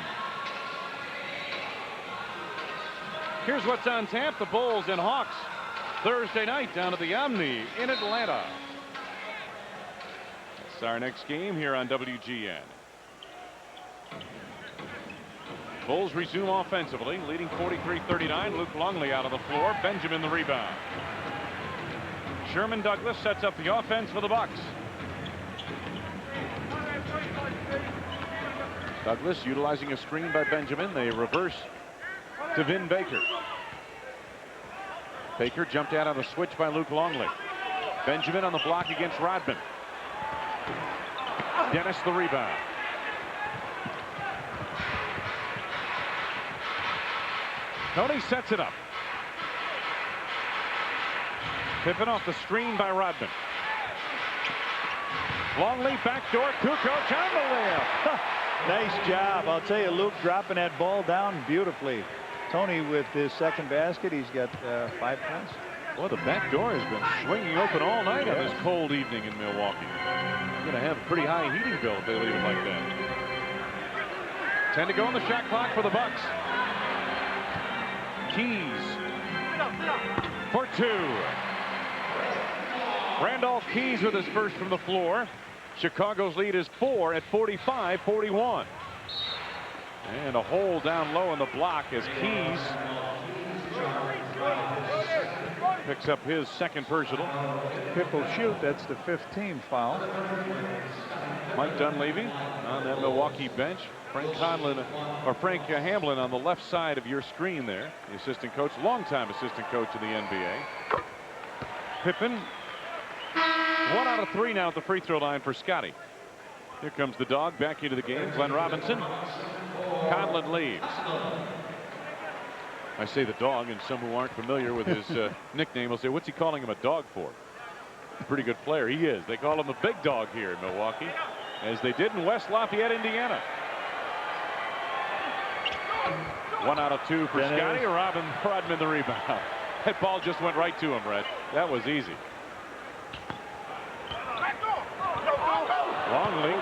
B: Here's what's on tap. The Bulls and Hawks Thursday night down at the Omni in Atlanta. That's our next game here on WGN. Bulls resume offensively, leading 43-39. Luke Longley out of the floor. Benjamin the rebound. Sherman Douglas sets up the offense for the Bucks. Douglas utilizing a screen by Benjamin. They reverse to Vin Baker. Baker jumped out on a switch by Luke Longley. Benjamin on the block against Rodman. Dennis the rebound. Tony sets it up. Pippen off the screen by Rodman. Longley backdoor. Kukoc on the layup.
C: Nice job. I'll tell you, Luke dropping that ball down beautifully. Tony with his second basket. He's got 5 points.
B: Well, the back door has been swinging open all night on this cold evening in Milwaukee. Going to have a pretty high heating bill if they leave it like that. 10 to go on the shot clock for the Bucks. Keys for 2. Randolph Keys with his first from the floor. Chicago's lead is 4 at 45-41. And a hole down low in the block as Keys picks up his second personal.
C: Pip will shoot. That's the 15th foul.
B: Mike Dunleavy on that Milwaukee bench. Frank Hamlin on the left side of your screen there. The assistant coach, longtime assistant coach in the NBA. Pippen. 1 out of 3 now at the free throw line for Scottie. Here comes the dog back into the game. Glenn Robinson. Conlon leaves. I say the dog, and some who aren't familiar with his nickname will say, what's he calling him a dog for? Pretty good player. He is. They call him the big dog here in Milwaukee, as they did in West Lafayette, Indiana. 1 out of 2 for Scottie. Rodman the rebound. That ball just went right to him, Red. That was easy. Longley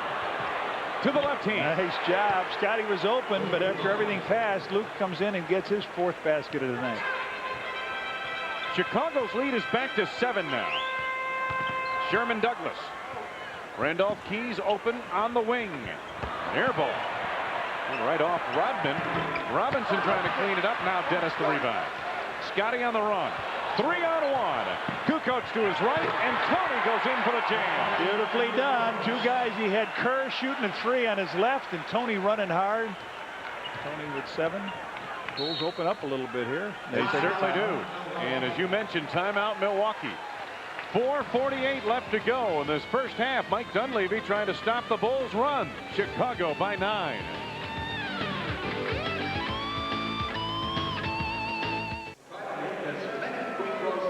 B: to the left hand.
C: Nice job. Scottie was open, but after everything passed, Luke comes in and gets his 4th basket of the night.
B: Chicago's lead is back to 7 now. Sherman Douglas. Randolph Keys open on the wing. Air ball. And right off Rodman. Robinson trying to clean it up. Now Dennis the rebound. Scottie on the run. 3-on-1. Kukoc to his right, and Tony goes in for the jam.
C: Beautifully done. 2 guys. He had Kerr shooting a 3 on his left, and Tony running hard. Tony with 7. Bulls open up a little bit here.
B: They certainly do. And as you mentioned, timeout Milwaukee. 4:48 left to go in this first half. Mike Dunleavy trying to stop the Bulls' run. Chicago by 9.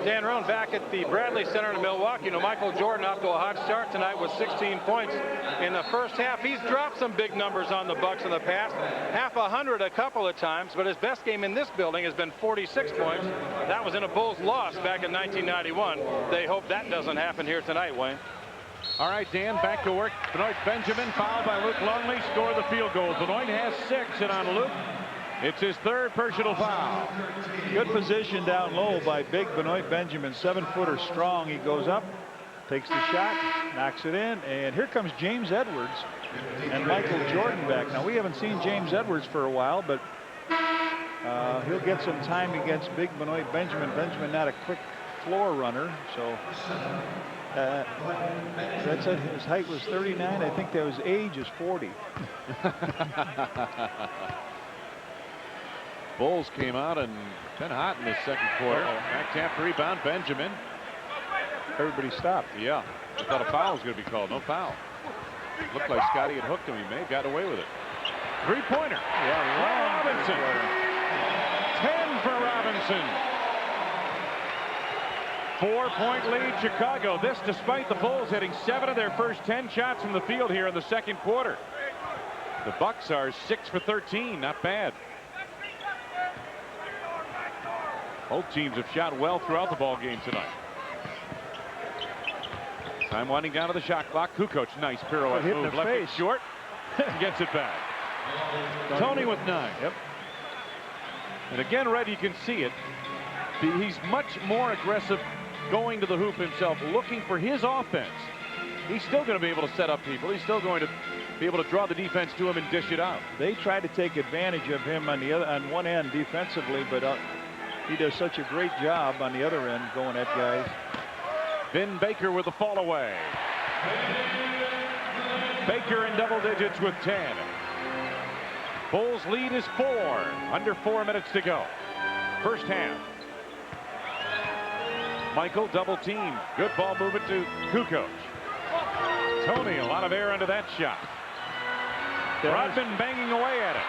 E: Dan Roan back at the Bradley Center in Milwaukee. You know, Michael Jordan off to a hot start tonight with 16 points in the first half. He's dropped some big numbers on the Bucks in the past. Half 100 a couple of times, but his best game in this building has been 46 points. That was in a Bulls loss back in 1991. They hope that doesn't happen here tonight, Wayne.
B: All right, Dan, back to work. Benoit Benjamin fouled by Luke Longley. Score the field goal. Benoit has 6, and on Luke, it's his 3rd personal foul.
C: Good position down low by big Benoit Benjamin. 7-footer strong. He goes up, takes the shot, knocks it in, and here comes James Edwards and Michael Jordan back. Now, we haven't seen James Edwards for a while, but he'll get some time against big Benoit Benjamin. Benjamin not a quick floor runner, so that's it. His height was 39. I think that was age is 40.
B: Bulls came out and been hot in this second quarter. Back tap rebound, Benjamin.
C: Everybody stopped.
B: Yeah, I thought a foul was going to be called. No foul. Looked like Scottie had hooked him. He may have got away with it. 3-pointer.
C: Yeah,
B: Robinson. 10 for Robinson. 4-point lead, Chicago. This despite the Bulls hitting 7 of their first 10 shots from the field here in the second quarter. The Bucks are 6 for 13. Not bad. Both teams have shot well throughout the ball game tonight. Time winding down to the shot clock. Kukoc, nice pirouette move. Left it short. Gets it back. Tony with 9.
C: Yep.
B: And again, Red, you can see it. He's much more aggressive going to the hoop himself, looking for his offense. He's still going to be able to set up people. He's still going to be able to draw the defense to him and dish it out.
C: They try to take advantage of him on the other, on one end defensively, but he does such a great job on the other end going at guys.
B: Vin Baker with the fall away. Baker in double digits with 10. Bulls lead is 4. Under 4 minutes to go. First half. Michael double team. Good ball movement to Kukoc. Tony, a lot of air under that shot. Rodman banging away at it.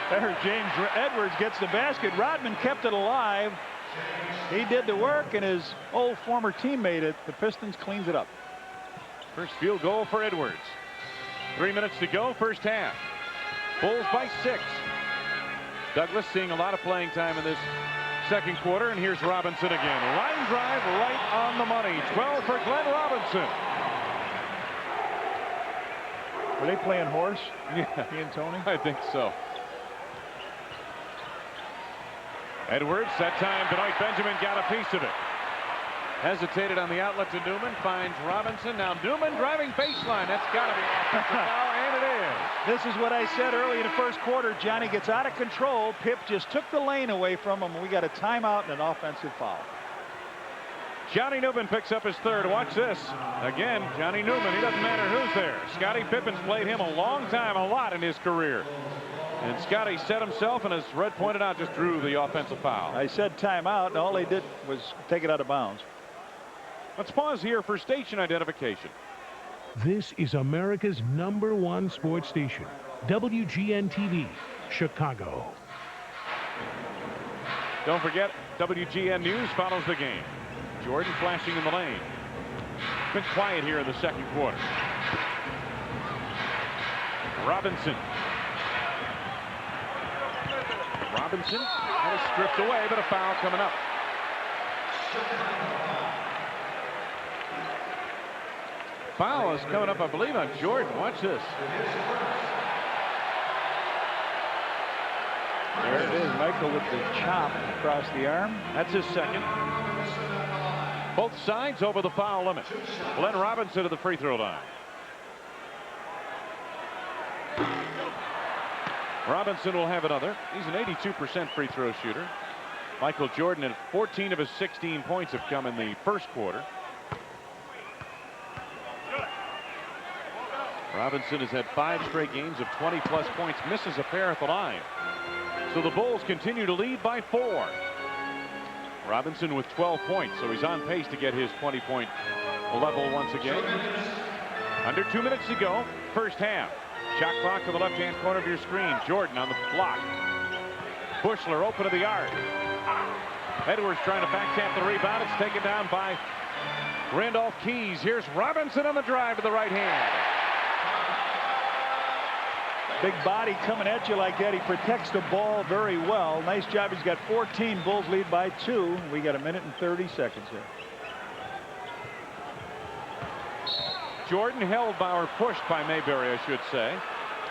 C: There, James Edwards gets the basket. Rodman kept it alive. He did the work, and his old former teammate at the Pistons cleans it up.
B: First field goal for Edwards. 3 minutes to go, first half. Bulls by 6. Douglas seeing a lot of playing time in this second quarter, and here's Robinson again. Line drive right on the money. 12 for Glenn Robinson.
C: Were they playing horse?
B: Yeah,
C: he and Tony?
B: I think so. Edwards, that time Benoit Benjamin got a piece of it. Hesitated on the outlet to Newman, finds Robinson. Now Newman driving baseline. That's got to be an offensive foul, and it is.
C: This is what I said early in the first quarter. Johnny gets out of control. Pip just took the lane away from him, and we got a timeout and an offensive foul.
B: Johnny Newman picks up his 3rd. Watch this. Again, Johnny Newman. He doesn't matter who's there. Scottie Pippen's played him a long time, a lot in his career. And Scottie set himself, and as Red pointed out, just drew the offensive foul.
C: I said timeout, and all they did was take it out of bounds.
B: Let's pause here for station identification.
F: This is America's #1 sports station, WGN-TV, Chicago.
B: Don't forget, WGN News follows the game. Jordan flashing in the lane. Been quiet here in the second quarter. Robinson. Robinson had it stripped away, but a foul coming up.
E: Foul is coming up, I believe, on Jordan. Watch this.
C: There it is, Michael with the chop across the arm.
B: That's his second. Both sides over the foul limit. Glenn Robinson to the free throw line. Robinson will have another. He's an 82% free throw shooter. Michael Jordan, and 14 of his 16 points have come in the first quarter. Robinson has had 5 straight games of 20-plus points, misses a pair at the line. So the Bulls continue to lead by 4. Robinson with 12 points, so he's on pace to get his 20-point level once again. Under 2 minutes to go, first half. Shot clock to the left-hand corner of your screen. Jordan on the block. Bushler open to the arc. Edwards trying to back tap the rebound. It's taken down by Randolph Keys. Here's Robinson on the drive to the right hand.
C: Big body coming at you like that. He protects the ball very well. Nice job. He's got 14. Bulls lead by 2. We got 1 minute and 30 seconds here.
B: Jordan held by, or pushed by Mayberry, I should say.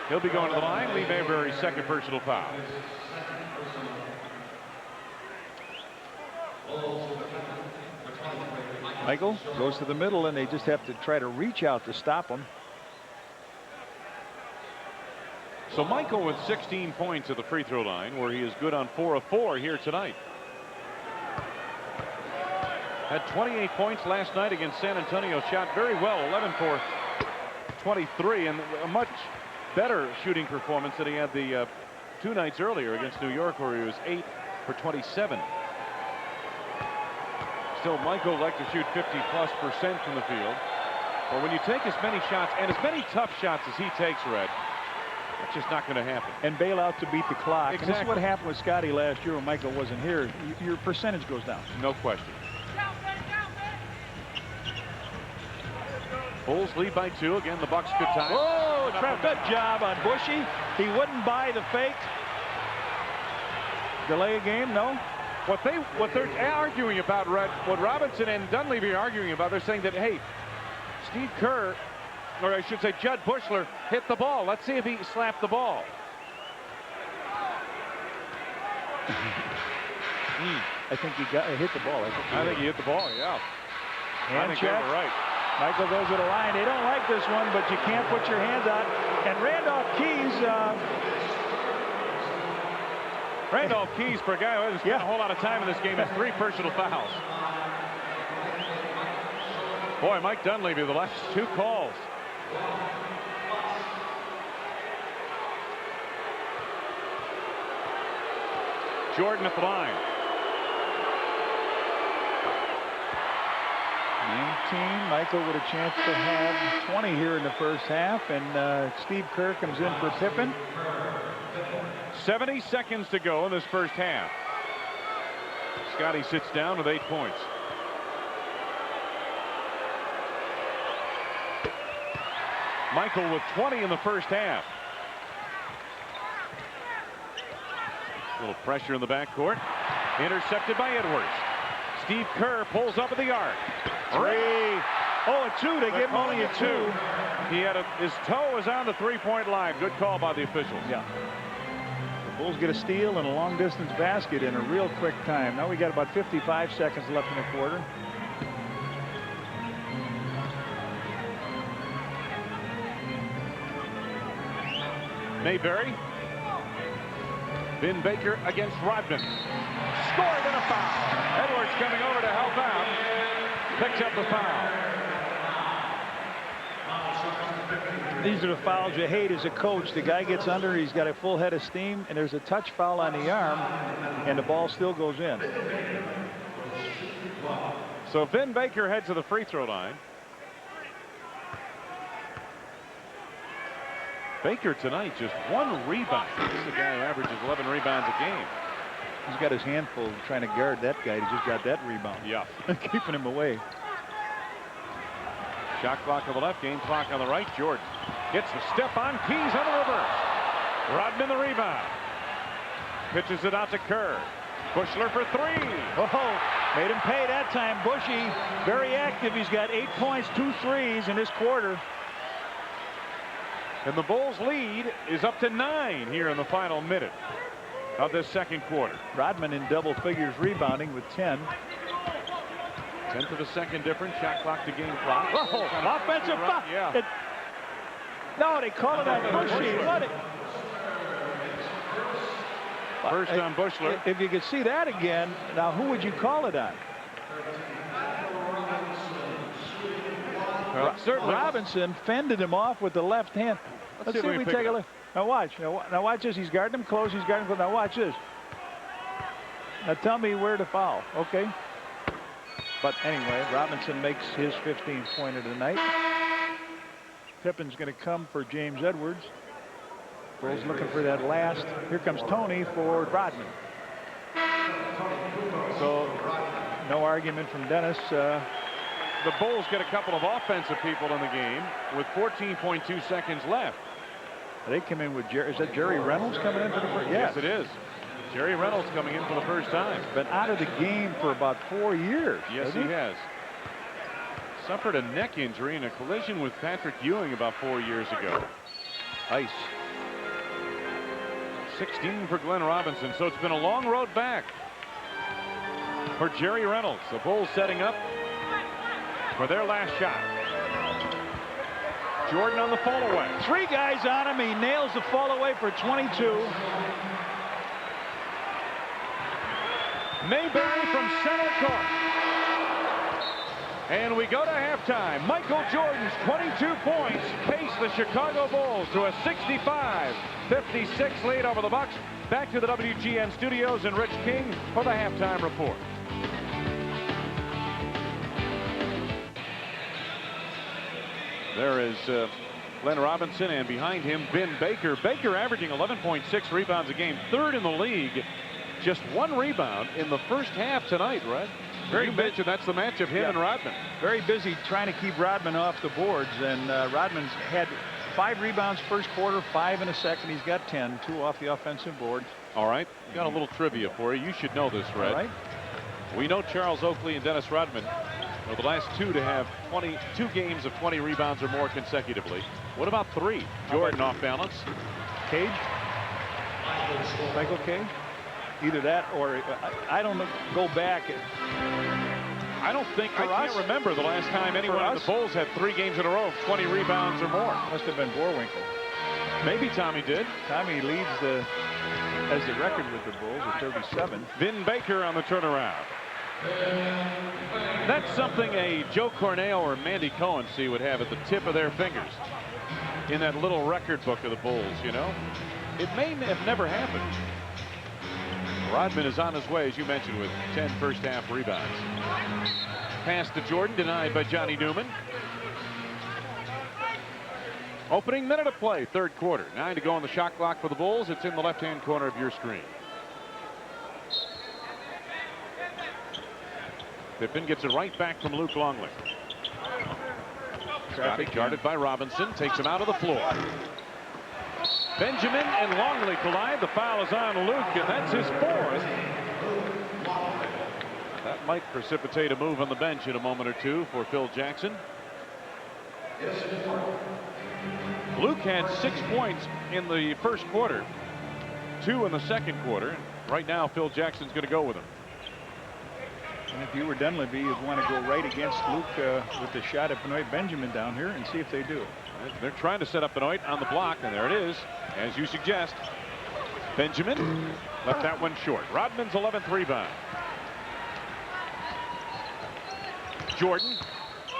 B: He'll be going to the line. Lee Mayberry's second personal foul.
C: Michael goes to the middle, and they just have to try to reach out to stop him.
B: So Michael with 16 points at the free throw line, where he is good on 4 of 4 here tonight. Had 28 points last night against San Antonio. Shot very well, 11 for 23, and a much better shooting performance than he had the 2 nights earlier against New York, where he was 8 for 27. Still, Michael would like to shoot 50+% from the field. But when you take as many shots, and as many tough shots as he takes, Red, it's just not going to happen.
C: And bail out to beat the clock.
B: Exactly.
C: And this is what happened with Scottie last year when Michael wasn't here. Your percentage goes down.
B: No question. Bulls lead by 2. Again, the Bucks good time.
C: Oh, good job on Bushy. He wouldn't buy the fake. Delay a game, no.
B: What they're arguing about, Red, what Robinson and Dunleavy are arguing about, they're saying that, hey, Steve Kerr, or I should say Judd Bushler, hit the ball. Let's see if he slapped the ball.
C: I think he hit the ball.
B: I think he hit the ball, yeah.
C: Hand
B: I think
C: check.
B: they were right.
C: Michael goes to the line. They don't like this one, but you can't put your hands out. And Randolph Keys,
B: for a guy who hasn't spent a whole lot of time in this game, has 3 personal fouls. Boy, Mike Dunleavy, the last 2 calls. Jordan at the line.
C: 19. Michael with a chance to have 20 here in the first half, and Steve Kerr comes in for Pippen.
B: 70 seconds to go in this first half. Scottie sits down with 8 points. Michael with 20 in the first half. A little pressure in the backcourt. Intercepted by Edwards. Steve Kerr pulls up at the arc. 3.
C: Oh, a 2. They give him only a 2.
B: He had his toe was on the 3-point line. Good call by the officials.
C: Yeah. The Bulls get a steal and a long distance basket in a real quick time. Now we got about 55 seconds left in the quarter.
B: Mayberry. Vin Baker against Rodman. Scored and a foul. Edwards coming over to help out. Picks up the foul.
C: These are the fouls you hate as a coach. The guy gets under, he's got a full head of steam, and there's a touch foul on the arm, and the ball still goes in.
B: So Vin Baker heads to the free throw line. Baker tonight just 1 rebound. This is a guy who averages 11 rebounds a game.
C: He's got his handful trying to guard that guy. He just got that rebound.
B: Yeah.
C: Keeping him away.
B: Shot clock on the left, game clock on the right. Jordan gets the step on. Keys on the reverse. Rodman the rebound. Pitches it out to Kerr. Bushler for 3.
C: Oh, Made him pay that time. Bushy, very active. He's got 8 points, 2 threes in this quarter.
B: And the Bulls lead is up to 9 here in the final minute of this second quarter.
C: Rodman in double figures rebounding with 10.
B: 10th of a second difference. Shot clock to game clock.
C: Oh, offensive foul.
B: Yeah.
C: No, they call it on Bushy. What it?
B: First on Bushler.
C: If you could see that again, now who would you call it on?
B: Certainly.
C: Robinson fended him off with the left hand. Let's see if we take a look. Now watch. Now watch this. He's guarding him close. He's guarding him close. Now watch this. Now tell me where to foul. Okay. But anyway, Robinson makes his 15th point of the night. Pippen's going to come for James Edwards. Bulls looking for that last. Here comes Tony for Rodman. So no argument from Dennis.
B: The Bulls get a couple of offensive people in the game with 14.2 seconds left.
C: They come in with Jerry. Is that Jerry Reynolds coming in for the first?
B: Yes, it is. Jerry Reynolds coming in for the first time.
C: Been out of the game for about 4 years.
B: Yes, he has. Suffered a neck injury in a collision with Patrick Ewing about 4 years ago.
C: Ice.
B: 16 for Glenn Robinson. So it's been a long road back for Jerry Reynolds. The Bulls setting up for their last shot. Jordan on the fall away.
C: 3 guys on him. He nails the fall away for 22.
B: Mayberry from center court. And we go to halftime. Michael Jordan's 22 points pace the Chicago Bulls to a 65-56 lead over the Bucks. Back to the WGN studios and Rich King for the halftime report. There is Glenn Robinson, and behind him Vin Baker. Baker averaging 11.6 rebounds a game, 3rd in the league. Just 1 rebound in the first half tonight, Red. You mentioned that's the match of him and Rodman.
C: Very busy trying to keep Rodman off the boards, and Rodman's had 5 rebounds first quarter, 5 in the second. He's got 10, 2 off the offensive board.
B: All right, got a little trivia for you. You should know this, Red.
C: All right.
B: We know Charles Oakley and Dennis Rodman are the last 2 to have 22 games of 20 rebounds or more consecutively. What about 3? Jordan off balance.
C: Cage? Michael Cage? Either that or I don't know, go back.
B: I don't think I can't remember the last time anyone of the Bulls had 3 games in a row of 20 rebounds or more.
C: Must have been Borwinkle.
B: Maybe Tommy did.
C: Tommy leads has the record with the Bulls at 37.
B: Vin Baker on the turnaround. That's something a Joe Cornell or Mandy Cohen would have at the tip of their fingers in that little record book of the Bulls, you know. It may have never happened. Rodman is on his way, as you mentioned, with 10 first half rebounds. Pass to Jordan, denied by Johnny Newman. Opening minute of play, 3rd quarter. 9 to go on the shot clock for the Bulls. It's in the left-hand corner of your screen. Pippen gets it right back from Luke Longley. Scottie guarded by Robinson, takes him out of the floor. Benjamin and Longley collide. The foul is on Luke, and that's his 4th. That might precipitate a move on the bench in a moment or 2 for Phil Jackson. Luke had 6 points in the first quarter, 2 in the second quarter. Right now, Phil Jackson's going to go with him.
C: And if you were Dunleavy, you'd want to go right against Luke with the shot at Benoit Benjamin down here and see if they do.
B: They're trying to set up Benoit on the block, and there it is, as you suggest. Benjamin left that one short. Rodman's 11th rebound. Jordan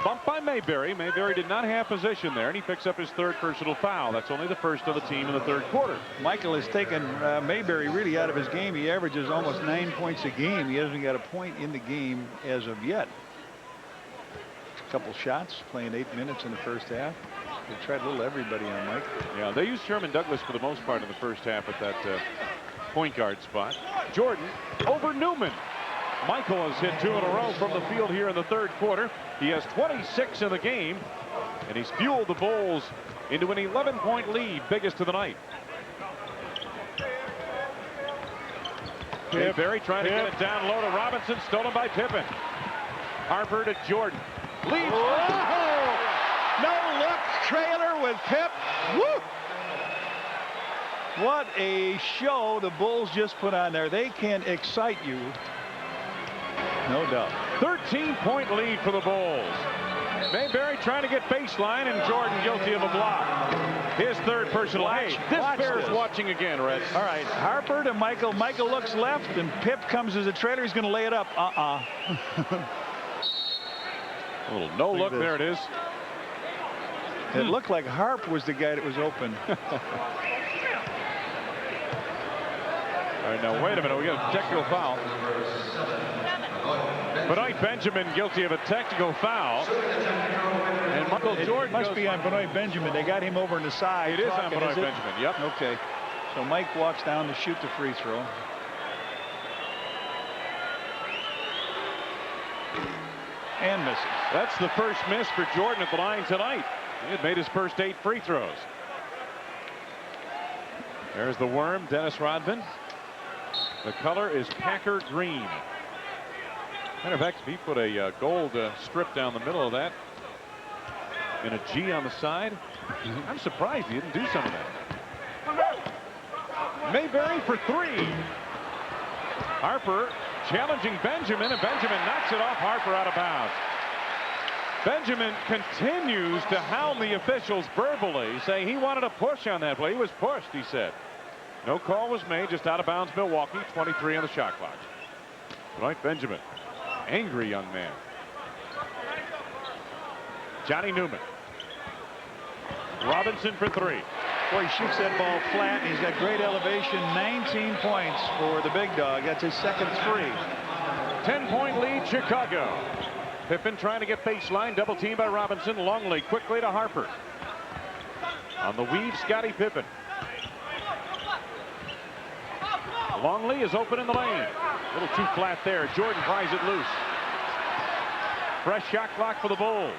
B: bumped by Mayberry. Mayberry did not have position there, and he picks up his 3rd personal foul. That's only the 1st of the team in the 3rd quarter.
C: Michael has taken Mayberry really out of his game. He averages almost 9 points a game. He hasn't got a point in the game as of yet. A couple shots, playing 8 minutes in the first half. They tried a little everybody on Mike.
B: Yeah, they used Sherman Douglas for the most part in the first half at that point guard spot. Jordan over Newman. Michael has hit 2 in a row from the field here in the 3rd quarter. He has 26 in the game, and he's fueled the Bulls into an 11-point lead, biggest of the night. Mayberry trying to get it down low to Robinson, stolen by Pippen. Harper to Jordan. Leads.
C: No look trailer with Pip. Woo! What a show the Bulls just put on there. They can excite you. No doubt.
B: 13-point lead for the Bulls. Mayberry trying to get baseline, and Jordan guilty of a block. His third personal. Hey, this bears watching again, Red.
C: All right, Harper to Michael. Michael looks left, and Pip comes as a trailer. He's going to lay it up.
B: A little no look. There it is.
C: It looked like Harp was the guy that was open.
B: All right, now wait a minute. We got a technical foul. Benoit Benjamin guilty of a technical foul. And Michael Jordan
C: must be on Benoit Benjamin. They got him over on the side.
B: It is on Benoit Benjamin. Yep.
C: Okay. So Mike walks down to shoot the free throw. And misses.
B: That's the first miss for Jordan at the line tonight. He had made his first 8 free throws. There's the worm, Dennis Rodman. The color is Packer green. Matter of fact, if he put a gold strip down the middle of that and a G on the side, I'm surprised he didn't do some of that. Mayberry for 3. Harper challenging Benjamin, and Benjamin knocks it off Harper out of bounds. Benjamin continues to hound the officials verbally, saying he wanted a push on that play. He was pushed, he said. No call was made, just out of bounds Milwaukee, 23 on the shot clock. Benoit Benjamin, angry young man. Johnny Newman. Robinson for 3.
C: Boy, he shoots that ball flat, and he's got great elevation. 19 points for the big dog. That's his second 3.
B: 10-point lead, Chicago. Pippen trying to get baseline, double team by Robinson. Longley quickly to Harper. On the weave, Scottie Pippen. Longley is open in the lane. A little too flat there. Jordan pries it loose. Fresh shot clock for the Bulls.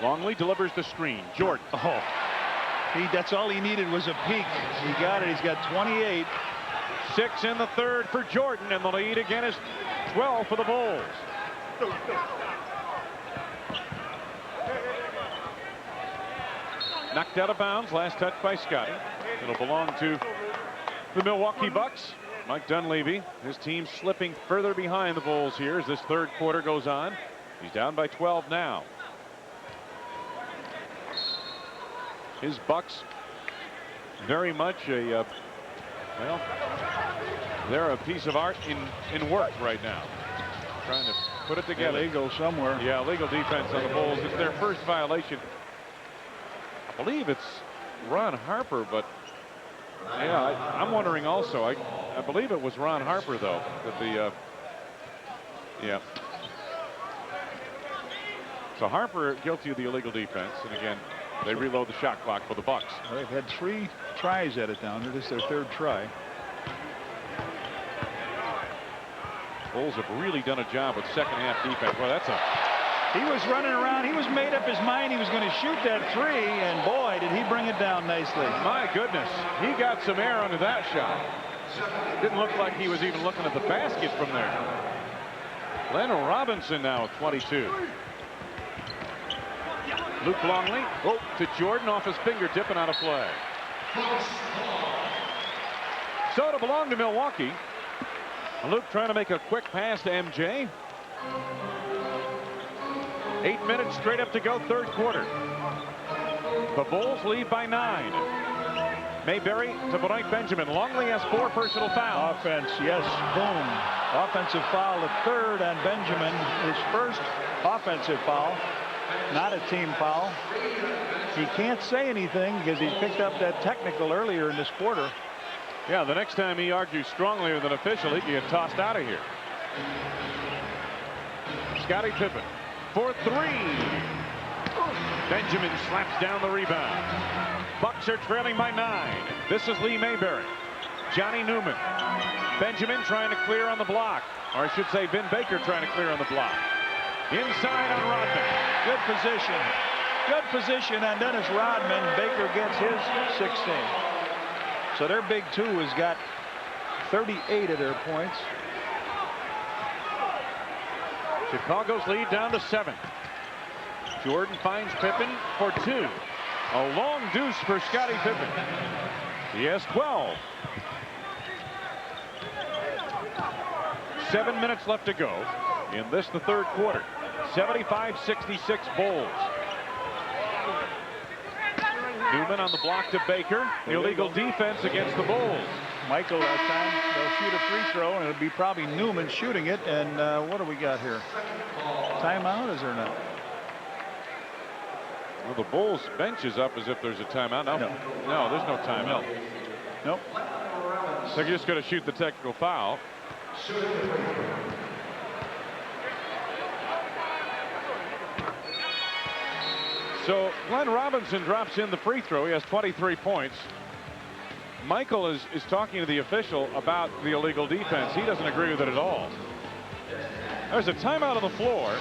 B: Longley delivers the screen. Jordan.
C: That's all he needed was a peek. He got it. He's got 28.
B: 6 in the third for Jordan, and the lead again is 12 for the Bulls. Knocked out of bounds. Last touch by Scottie. It'll belong to the Milwaukee Bucks. Mike Dunleavy, his team slipping further behind the Bulls here as this third quarter goes on. He's down by 12 now. His Bucks very much a well, they're a piece of art in work right now, trying to put it together.
C: Illegal somewhere.
B: Yeah, illegal defense on the Bulls. It's their first violation. I believe it's Ron Harper, but yeah, I'm wondering also. I believe it was Ron Harper though that the yeah. So Harper guilty of the illegal defense, and again they reload the shot clock for the Bucks.
C: Well, they've had 3 tries at it down there. This is their 3rd try.
B: Bulls have really done a job with second half defense. Well,
C: He was running around. He was made up his mind he was going to shoot that 3, and boy, did he bring it down nicely.
B: My goodness, he got some air under that shot. Didn't look like he was even looking at the basket from there. Leonard Robinson now at 22. Luke Longley to Jordan off his fingertip and out of play. So to belong to Milwaukee. Luke trying to make a quick pass to MJ. 8 minutes straight up to go, third quarter. The Bulls lead by 9. Mayberry to Benoit Benjamin. Longley has 4 personal fouls.
C: Offense, yes, boom. Offensive foul, the 3rd on Benjamin. His first offensive foul, not a team foul. He can't say anything because he picked up that technical earlier in this quarter.
B: Yeah, the next time he argues strongly with an official, he can get tossed out of here. Scottie Pippen for 3. Benjamin slaps down the rebound. Bucks are trailing by 9. This is Lee Mayberry. Johnny Newman. Benjamin trying to clear on the block. Or I should say Ben Baker trying to clear on the block. Inside on Rodman.
C: Good position. Good position on Dennis Rodman. Baker gets his 16. So their big two has got 38 of their points.
B: Chicago's lead down to 7. Jordan finds Pippen for 2. A long deuce for Scottie Pippen. He has 12. 7 minutes left to go in this, the third quarter. 75-66 Bulls. Newman on the block to Baker. Illegal defense against the Bulls.
C: Michael, that time they'll shoot a free throw, and it'll be probably Newman shooting it. And what do we got here? Timeout, is there not?
B: Well, the Bulls bench is up as if there's a timeout. No, there's no timeout.
C: Nope.
B: So they're just going to shoot the technical foul. So Glenn Robinson drops in the free throw. He has 23 points. Michael is talking to the official about the illegal defense. He doesn't agree with it at all. There's a timeout on the floor,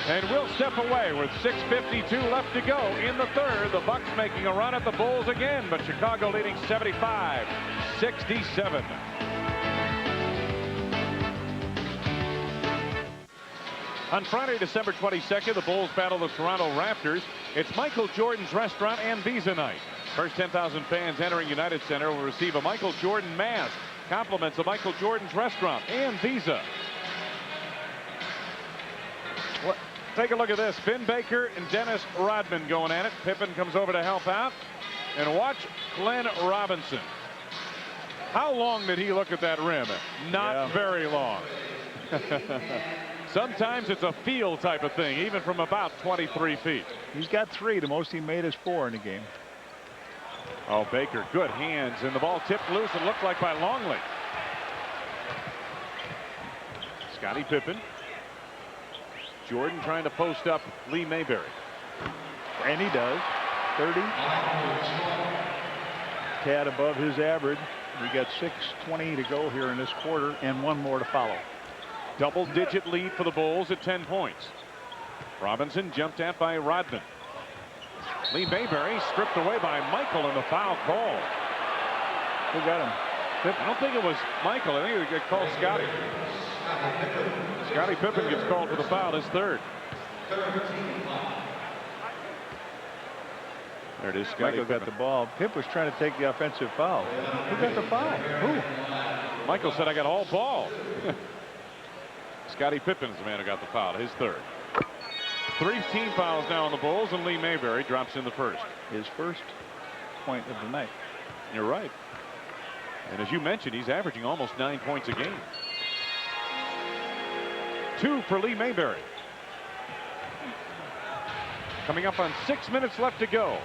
B: and we'll step away with 6:52 left to go in the third. The Bucks making a run at the Bulls again, but Chicago leading 75-67. On Friday, December 22nd, the Bulls battle the Toronto Raptors. It's Michael Jordan's Restaurant and Visa Night. First 10,000 fans entering United Center will receive a Michael Jordan mask. Compliments of Michael Jordan's Restaurant and Visa. Take a look at this. Vin Baker and Dennis Rodman going at it. Pippen comes over to help out. And watch Glenn Robinson. How long did he look at that rim? Not very long. Sometimes it's a feel type of thing, even from about 23 feet.
C: He's got 3. The most he made is 4 in the game.
B: Oh, Baker, good hands, and the ball tipped loose. It looked like by Longley. Scottie Pippen. Jordan trying to post up Lee Mayberry.
C: And he does. 30. Tad above his average. We got 6:20 to go here in this quarter, and 1 more to follow.
B: Double-digit lead for the Bulls at 10 points. Robinson jumped at by Rodman. Lee Mayberry stripped away by Michael in the foul call.
C: Who got him?
B: I don't think it was Michael. I think it called Scottie. Scottie Pippen gets called for the foul, his third. There it is.
C: Michael got the ball. Pip was trying to take the offensive foul. Who got the foul? Who?
B: Michael said, I got all ball. Scottie Pippen's the man who got the foul, his third. 3 team fouls now on the Bulls, and Lee Mayberry drops in the first.
C: His first point of the night.
B: You're right. And as you mentioned, he's averaging almost 9 points a game. 2 for Lee Mayberry. Coming up on 6 minutes left to go.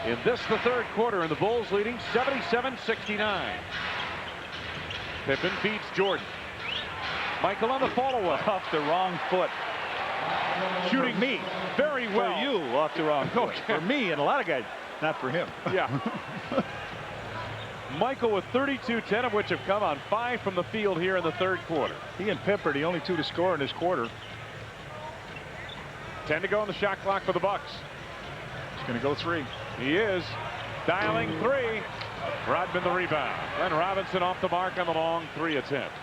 B: In this, the third quarter, and the Bulls leading 77-69. Pippen feeds Jordan. Michael on the follow-up.
C: Off the wrong foot.
B: Shooting me very well.
C: For you, off the wrong foot.
B: Okay.
C: For me and a lot of guys, not for him.
B: Yeah. Michael with 32, 10 of which have come on 5 from the field here in the third quarter.
C: He and Pip are the only 2 to score in this quarter.
B: 10 to go on the shot clock for the Bucks.
C: He's going to go 3.
B: He is dialing 3. Rodman the rebound. Glenn Robinson off the mark on the long 3 attempt.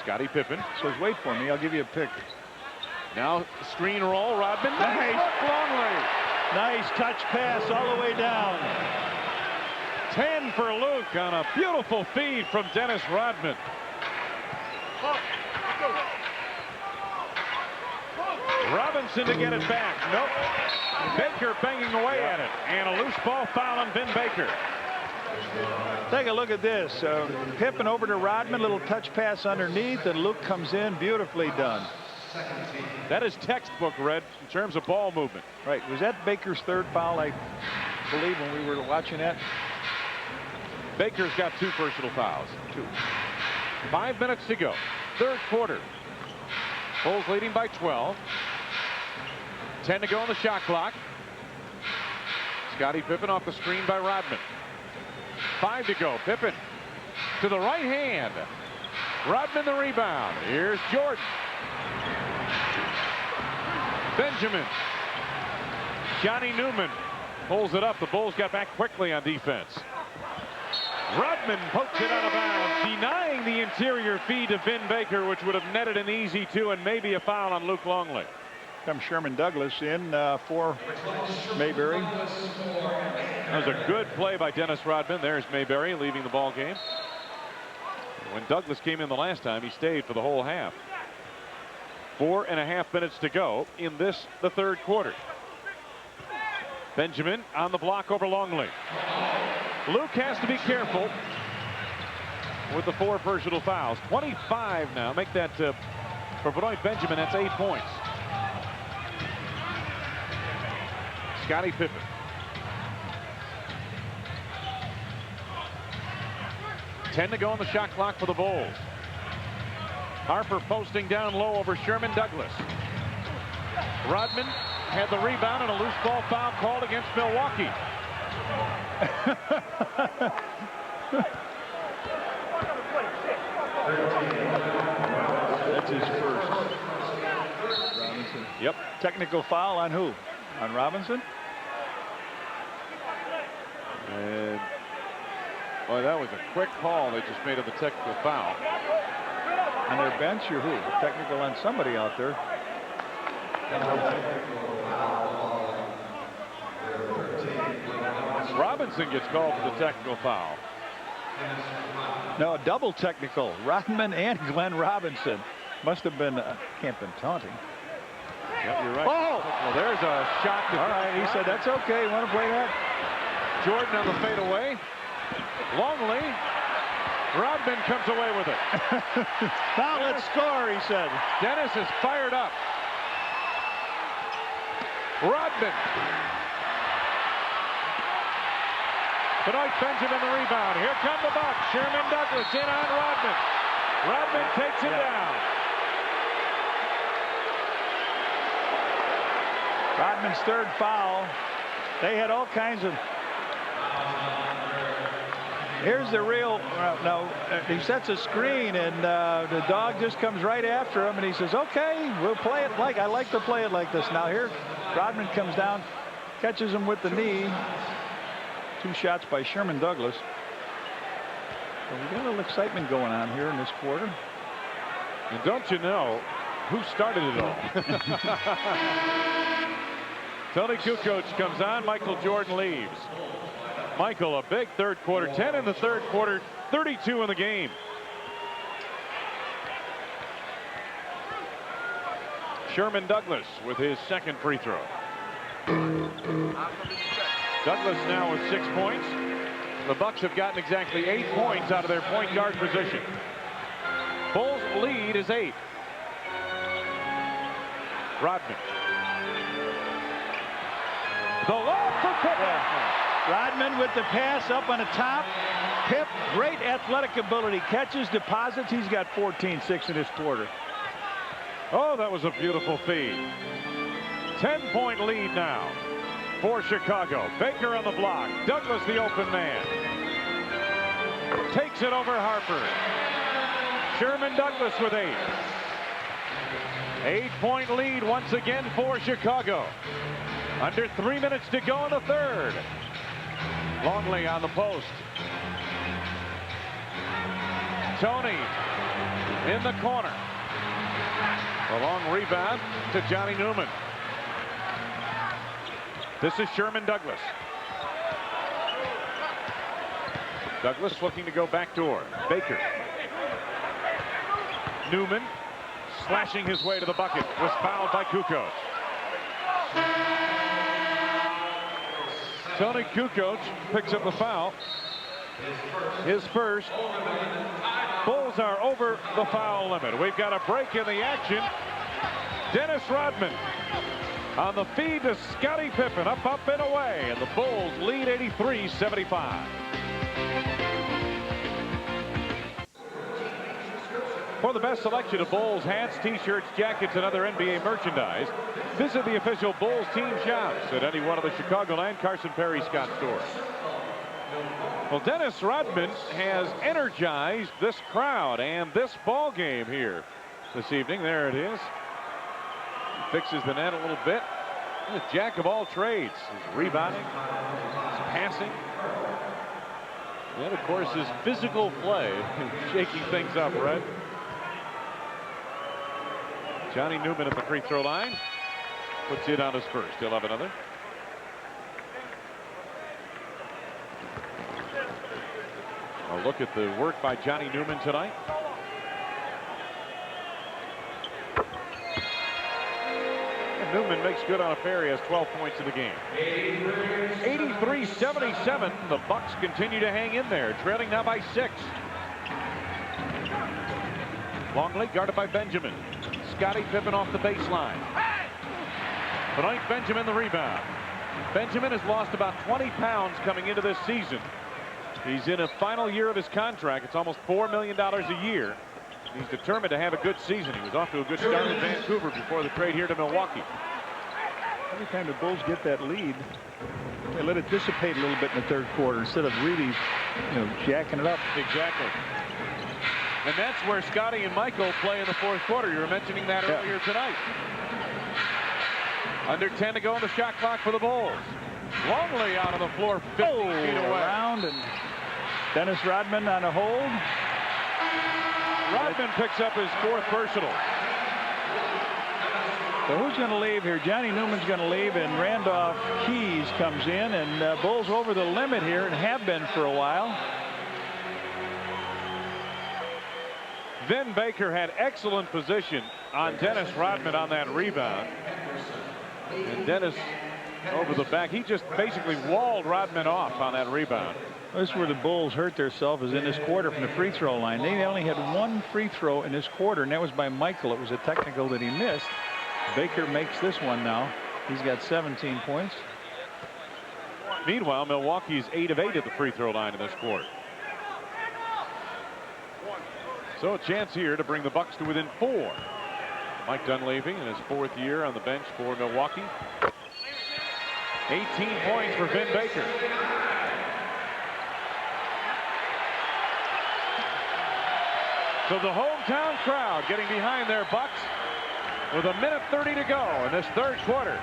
B: Scottie Pippen.
C: Says, wait for me, I'll give you a pick.
B: Now screen roll. Rodman. Nice. Longley.
C: Nice touch pass all the way down.
B: 10 for Luke on a beautiful feed from Dennis Rodman. Robinson to get it back. Nope. Baker banging away at it. And a loose ball foul on Vin Baker.
C: Take a look at this. Pippen over to Rodman, little touch pass underneath, and Luke comes in. Beautifully done.
B: That is textbook, Red, in terms of ball movement.
C: Right. Was that Baker's third foul, I believe, when we were watching that?
B: Baker's got 2 personal fouls. 2. 5 minutes to go. Third quarter. Bulls leading by 12. 10 to go on the shot clock. Scottie Pippen off the screen by Rodman. 5 to go. Pippen to the right hand. Rodman the rebound. Here's Jordan. Benjamin. Johnny Newman Pulls it up. The Bulls got back quickly on defense. Rodman pokes it out of bounds, denying the interior feed to Vin Baker, which would have netted an easy 2 and maybe a foul on Luke Longley.
C: Comes Sherman Douglas in for Mayberry.
B: That was a good play by Dennis Rodman. There's Mayberry leaving the ball game. When Douglas came in the last time, he stayed for the whole half. 4.5 minutes to go in the third quarter. Benjamin on the block over Longley. Luke has to be careful with the 4 personal fouls. 25 now. Make that for Benoit Benjamin. That's 8 points. Scottie Pippen. Ten to go on the shot clock for the Bulls. Harper posting down low over Sherman Douglas. Rodman had the rebound and a loose ball foul called against Milwaukee.
C: That's his first. Robinson.
B: Yep.
C: Technical foul on who? On Robinson?
B: And boy, that was a quick call they just made of the technical foul.
C: On their bench or who? Technical on somebody out there.
B: Robinson gets called for the technical foul.
C: No, a double technical. Rodman and Glenn Robinson. Must have been, can't have been taunting.
B: Yep, you're right.
C: Oh!
B: Well, there's a shot.
C: All right, he said, that's okay. You want to play that?
B: Jordan on the fadeaway. Longley. Rodman comes away with it.
C: Now let's score, he said.
B: Dennis is fired up. Rodman. Benoit Benjamin the rebound. Here come the Bucks. Sherman Douglas in on Rodman. Rodman takes it down.
C: Rodman's third foul. They had all kinds of. Here's the real. No, he sets a screen and the dog just comes right after him and he says, "Okay, we'll play it like I like to play it like this." Now here, Rodman comes down, catches him with the knee. 2 shots by Sherman Douglas. Well, we got a little excitement going on here in this quarter.
B: And don't you know who started it all? Tony Kukoc comes on. Michael Jordan leaves. Michael, a big third quarter. 10 in the third quarter. 32 in the game. Sherman Douglas with his second free throw. Douglas now with 6 points. The Bucks have gotten exactly 8 points out of their point guard position. Bulls lead is 8. Rodman. The lob for Pippen.
C: Rodman with the pass up on the top. Pip, great athletic ability. Catches, deposits. He's got 14-6 in this quarter.
B: Oh, that was a beautiful feed. 10-point lead now for Chicago. Baker on the block. Douglas the open man. Takes it over Harper. Sherman Douglas with 8. 8-point lead once again for Chicago. Under 3 minutes to go in the third. Longley on the post. Tony in the corner. A long rebound to Johnny Newman. This is Sherman Douglas. Douglas looking to go backdoor. Baker. Newman slashing his way to the bucket. Was fouled by Kukoc. Tony Kukoc picks up the foul. His first. Bulls are over the foul limit. We've got a break in the action. Dennis Rodman on the feed to Scottie Pippen. Up, and away. And the Bulls lead 83-75. For the best selection of Bulls hats, t-shirts, jackets, and other NBA merchandise, visit the official Bulls team shops at any one of the Chicagoland Carson Perry Scott stores. Well, Dennis Rodman has energized this crowd and this ball game here this evening. There it is. Fixes the net a little bit. The jack of all trades. His rebounding, his passing, and of course his physical play, shaking things up, right? Johnny Newman at the free throw line. Puts it on his first. He'll have another. A look at the work by Johnny Newman tonight. And Newman makes good on a fair. He has 12 points in the game. 83-77. The Bucks continue to hang in there, trailing now by 6. Longley guarded by Benjamin. Scottie Pippen off the baseline. Tonight, Benjamin the rebound. Benjamin has lost about 20 pounds coming into this season. He's in a final year of his contract. It's almost $4 million a year. He's determined to have a good season. He was off to a good start in Vancouver before the trade here to Milwaukee.
C: Every time the Bulls get that lead, they let it dissipate a little bit in the third quarter instead of really, jacking it up.
B: Exactly. And that's where Scottie and Michael play in the fourth quarter. You were mentioning that earlier tonight. Under 10 to go on the shot clock for the Bulls. Longley out on the floor, 50 feet away.
C: Around, and Dennis Rodman on a hold.
B: Rodman picks up his 4th personal.
C: So who's going to leave here? Johnny Newman's going to leave, and Randolph Keys comes in, and Bulls over the limit here and have been for a while.
B: Vin Baker had excellent position on Dennis Rodman on that rebound. And Dennis over the back. He just basically walled Rodman off on that rebound.
C: This is where the Bulls hurt themselves, is in this quarter from the free throw line. They only had 1 free throw in this quarter, and that was by Michael. It was a technical that he missed. Baker makes this one now. He's got 17 points.
B: Meanwhile, Milwaukee's 8 of 8 at the free throw line in this quarter. So a chance here to bring the Bucks to within 4. Mike Dunleavy in his 4th year on the bench for Milwaukee. 18 points for Vin Baker. So the hometown crowd getting behind their Bucks with 1:30 to go in this third quarter.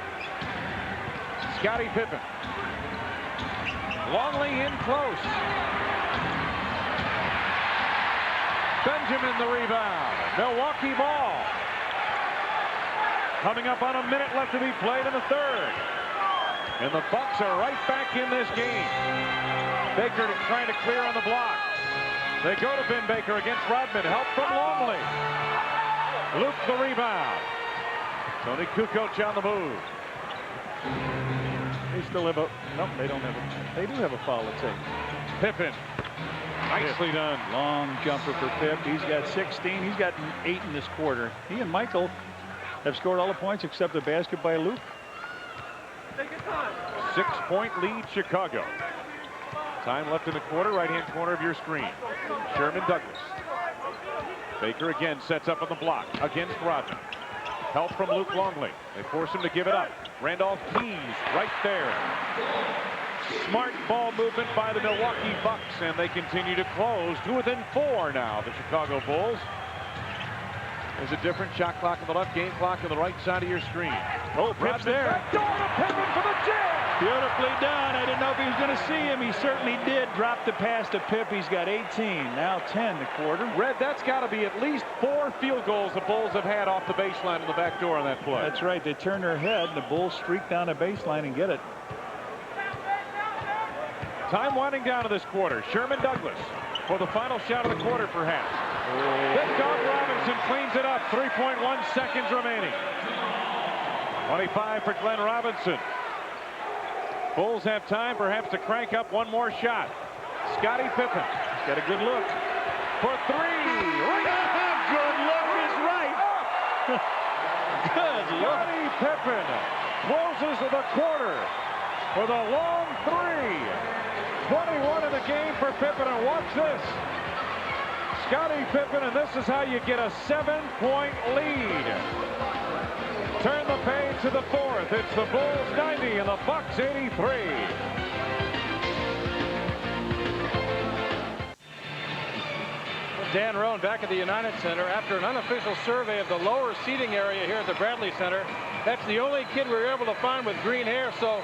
B: Scottie Pippen. Longley in close. Benjamin the rebound. Milwaukee ball. Coming up on a minute left to be played in the third. And the Bucks are right back in this game. Baker trying to clear on the block. They go to Vin Baker against Rodman. Help from Longley. Luke the rebound. Tony Kukoc on the move.
C: They still have a... Nope, they don't have a... They do have a foul, let's say.
B: Pippen. Nicely done.
C: Long jumper for Pip. He's got 16. He's got 8 in this quarter. He and Michael have scored all the points except a basket by Luke.
B: 6-point lead, Chicago. Time left in the quarter, right-hand corner of your screen. Sherman Douglas. Baker again sets up on the block against Rodman. Help from Luke Longley. They force him to give it up. Randolph Keys right there. Smart ball movement by the Milwaukee Bucks, and they continue to close to within 4 now, the Chicago Bulls. There's a different shot clock on the left, game clock on the right side of your screen.
C: Oh, Pip's there.
B: Back door to Pippen for the jam.
C: Beautifully done. I didn't know if he was going to see him. He certainly did. Drop the pass to Pip. He's got 18. Now 10 the quarter.
B: Red, that's got to be at least 4 field goals the Bulls have had off the baseline in the back door on that play.
C: That's right. They turn their head, and the Bulls streak down the baseline and get it.
B: Time winding down to this quarter. Sherman Douglas for the final shot of the quarter, perhaps. Picked off Robinson, cleans it up. 3.1 seconds remaining. 25 for Glenn Robinson. Bulls have time perhaps to crank up one more shot. Scottie Pippen.
C: He's got a good look.
B: For 3. Right.
C: Good look is right. Good look.
B: Scottie Pippen closes the quarter with a long 3. 21 in the game for Pippen, and watch this. Scottie Pippen, and this is how you get a 7-point lead. Turn the page to the 4th. It's the Bulls 90 and the Bucks 83.
E: Dan Roan back at the United Center after an unofficial survey of the lower seating area here at the Bradley Center. That's the only kid we were able to find with green hair. So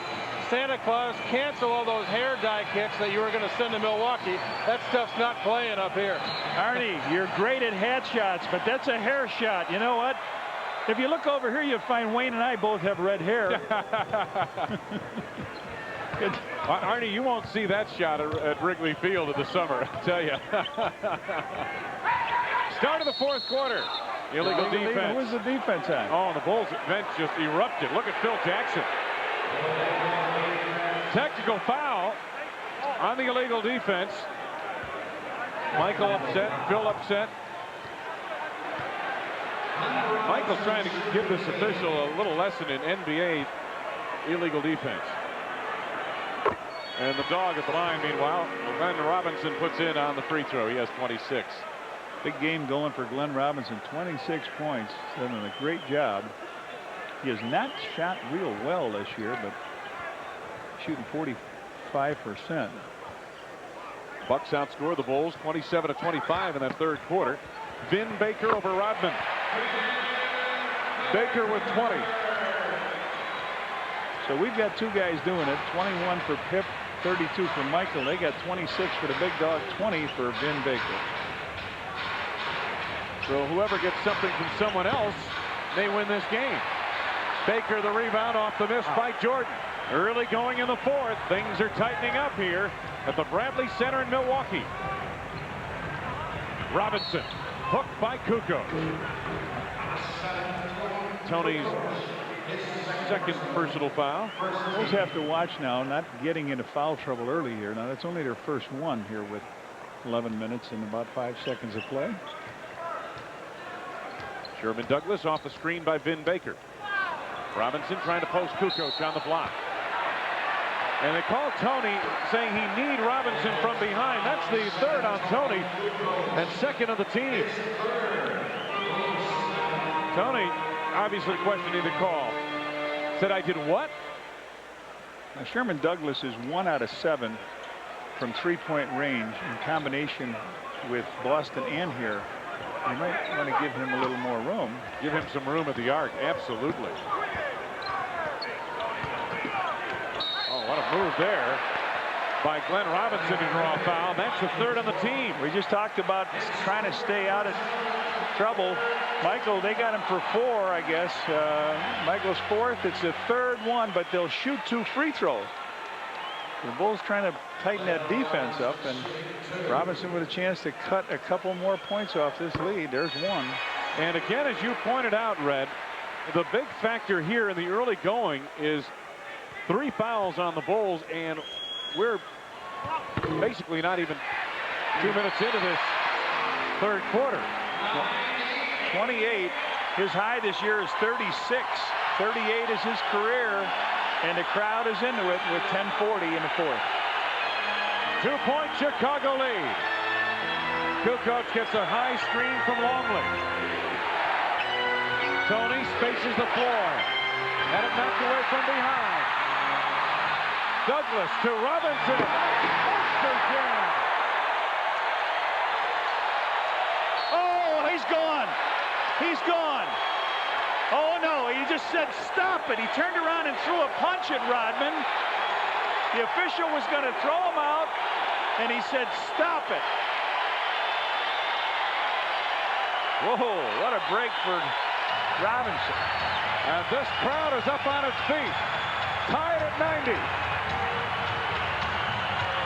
E: Santa Claus, cancel all those hair dye kits that you were going to send to Milwaukee. That stuff's not playing up here.
C: Arnie, you're great at hat shots, but that's a hair shot. You know what? If you look over here, you'll find Wayne and I both have red hair.
B: Arnie, you won't see that shot at Wrigley Field in the summer, I tell you. Start of the fourth quarter. Illegal defense.
C: Where's the defense at?
B: Oh, the Bulls bench just erupted. Look at Phil Jackson. Technical foul on the illegal defense. Michael upset, Phil upset. Michael's trying to give this official a little lesson in NBA illegal defense. And the dog at the line, meanwhile, Glenn Robinson puts in on the free throw. He has 26.
C: Big game going for Glenn Robinson. 26 points. He's done a great job. He has not shot real well this year, but shooting 45%.
B: Bucks outscore the Bulls 27-25 in that third quarter. Vin Baker over Rodman. Baker with 20.
C: So we've got two guys doing it. 21 for Pip, 32 for Michael. They got 26 for the big dog, 20 for Vin Baker.
B: So whoever gets something from someone else may win this game. Baker the rebound off the miss by Jordan. Early going in the fourth. Things are tightening up here at the Bradley Center in Milwaukee. Robinson hooked by Kukoc. Tony's second personal foul.
C: Bulls have to watch now, not getting into foul trouble early here. Now that's only their first one here with 11 minutes and about 5 seconds of play.
B: Sherman Douglas off the screen by Vin Baker. Robinson trying to post Kukoc on the block. And they call Tony, saying he need Robinson from behind. That's the third on Tony and second of the team. Tony obviously questioning the call. Said, I did what?
C: Now Sherman Douglas is 1 out of 7 from three-point range in combination with Boston and here. You might want to give him a little more room.
B: Give him some room at the arc. Absolutely. Oh, what a move there by Glenn Robinson to draw a foul. That's the third on the team.
C: We just talked about trying to stay out of trouble. Michael, they got him for 4, I guess. Michael's fourth. It's the third one, but they'll shoot 2 free throws. The Bulls trying to tighten that defense up, and Robinson with a chance to cut a couple more points off this lead. There's one.
B: And again, as you pointed out, Red, the big factor here in the early going is 3 fouls on the Bulls, and we're basically not even 2 minutes into this third quarter.
C: 28. His high this year is 36. 38 is his career. And the crowd is into it with 10:40 in the fourth.
B: 2-point Chicago lead. Kukoc gets a high screen from Longley. Tony spaces the floor. Had it knocked away from behind. Douglas to Robinson. Monster jam.
C: Oh, he's gone. He's gone. Oh, no, he just said stop it. He turned around and threw a punch at Rodman. The official was going to throw him out, and he said stop it. Whoa, what a break for Robinson.
B: And this crowd is up on its feet. Tied at 90.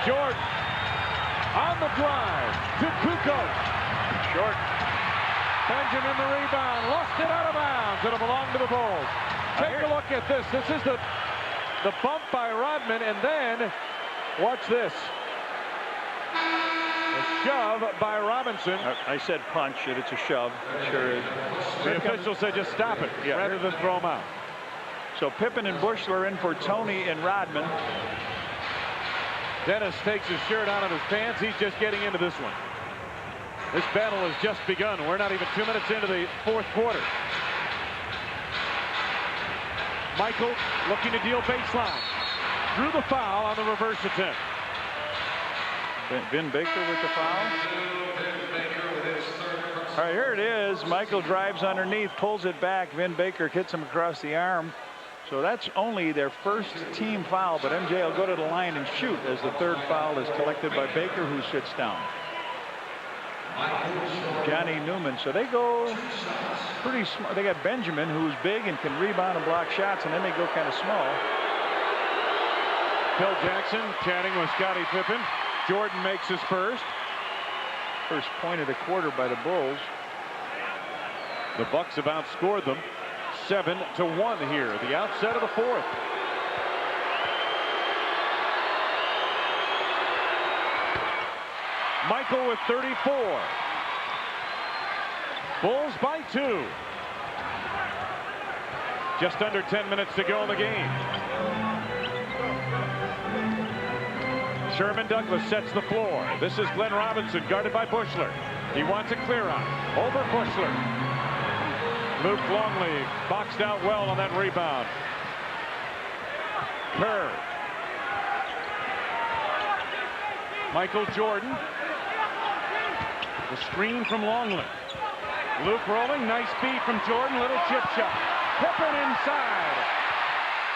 B: Jordan on the drive to Kukoc.
C: Short.
B: Benjamin the rebound, lost it out of bounds. It'll belong to the Bulls. Take a look at this. This is the bump by Rodman, and then watch this. A shove by Robinson.
C: I said punch, and it's a shove. It sure is.
B: The official said just stop it, rather than throw him out.
C: So Pippen and Bushler in for Tony and Rodman.
B: Dennis takes his shirt out of his pants. He's just getting into this one. This battle has just begun. We're not even 2 minutes into the fourth quarter. Michael looking to deal baseline. Drew the foul on the reverse attempt.
C: Vin Baker with the foul. All right, here it is. Michael drives underneath, pulls it back. Vin Baker hits him across the arm. So that's only their first team foul, but MJ will go to the line and shoot as the third foul is collected by Baker, who sits down. Johnny Newman. So they go pretty small. They got Benjamin, who's big and can rebound and block shots, and then they go kind of small.
B: Phil Jackson chatting with Scottie Pippen. Jordan makes his first.
C: First point of the quarter by the Bulls.
B: The Bucks have outscored them 7-1 here at the outset of the fourth. Michael with 34. Bulls by 2. Just under 10 minutes to go in the game. Sherman Douglas sets the floor. This is Glenn Robinson guarded by Bushler. He wants a clear out over Bushler. Luke Longley boxed out well on that rebound. Kerr. Michael Jordan. The screen from Longley. Luke rolling. Nice feed from Jordan. Little chip shot. Pippen inside.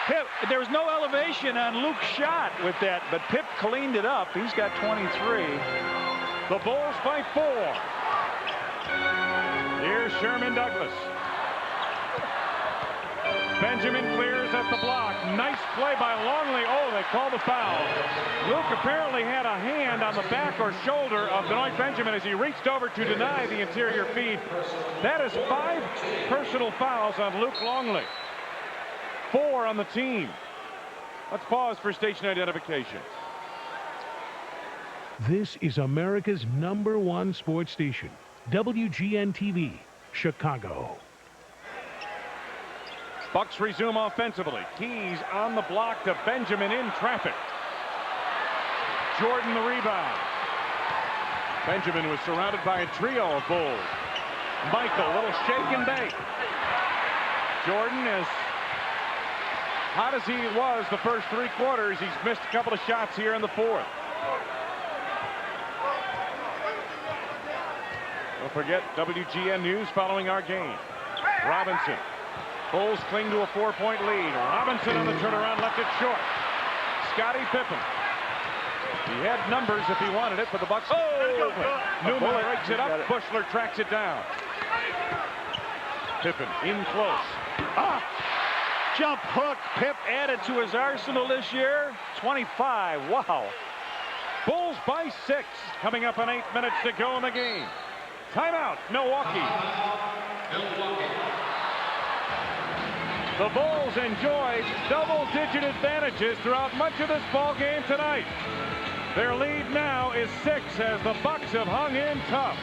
C: Pip, there was no elevation on Luke's shot with that, but Pip cleaned it up. He's got 23.
B: The Bulls by 4. Here's Sherman Douglas. Benjamin clears at the block. Nice play by Longley. Oh, they called the foul. Luke apparently had a hand on the back or shoulder of Benoit Benjamin as he reached over to deny the interior feed. That is 5 personal fouls on Luke Longley. 4 on the team. Let's pause for station identification.
F: This is America's #1 sports station, WGN-TV, Chicago.
B: Bucks resume offensively. Keys on the block to Benjamin in traffic. Jordan the rebound. Benjamin was surrounded by a trio of Bulls. Michael, little shake and bake. Jordan is hot as he was the first 3 quarters. He's missed a couple of shots here in the fourth. Don't forget WGN News following our game. Robinson. Bulls cling to a 4-point lead. Robinson on the turnaround left it short. Scottie Pippen. He had numbers if he wanted it, but the Bucks. Oh! Newman breaks it up. Bushler tracks it down. Pippen in close.
C: Ah! Jump hook. Pip added to his arsenal this year. 25. Wow.
B: Bulls by 6. Coming up on 8 minutes to go in the game. Timeout, Milwaukee. The Bulls enjoyed double-digit advantages throughout much of this ball game tonight. Their lead now is 6 as the Bucks have hung in tough.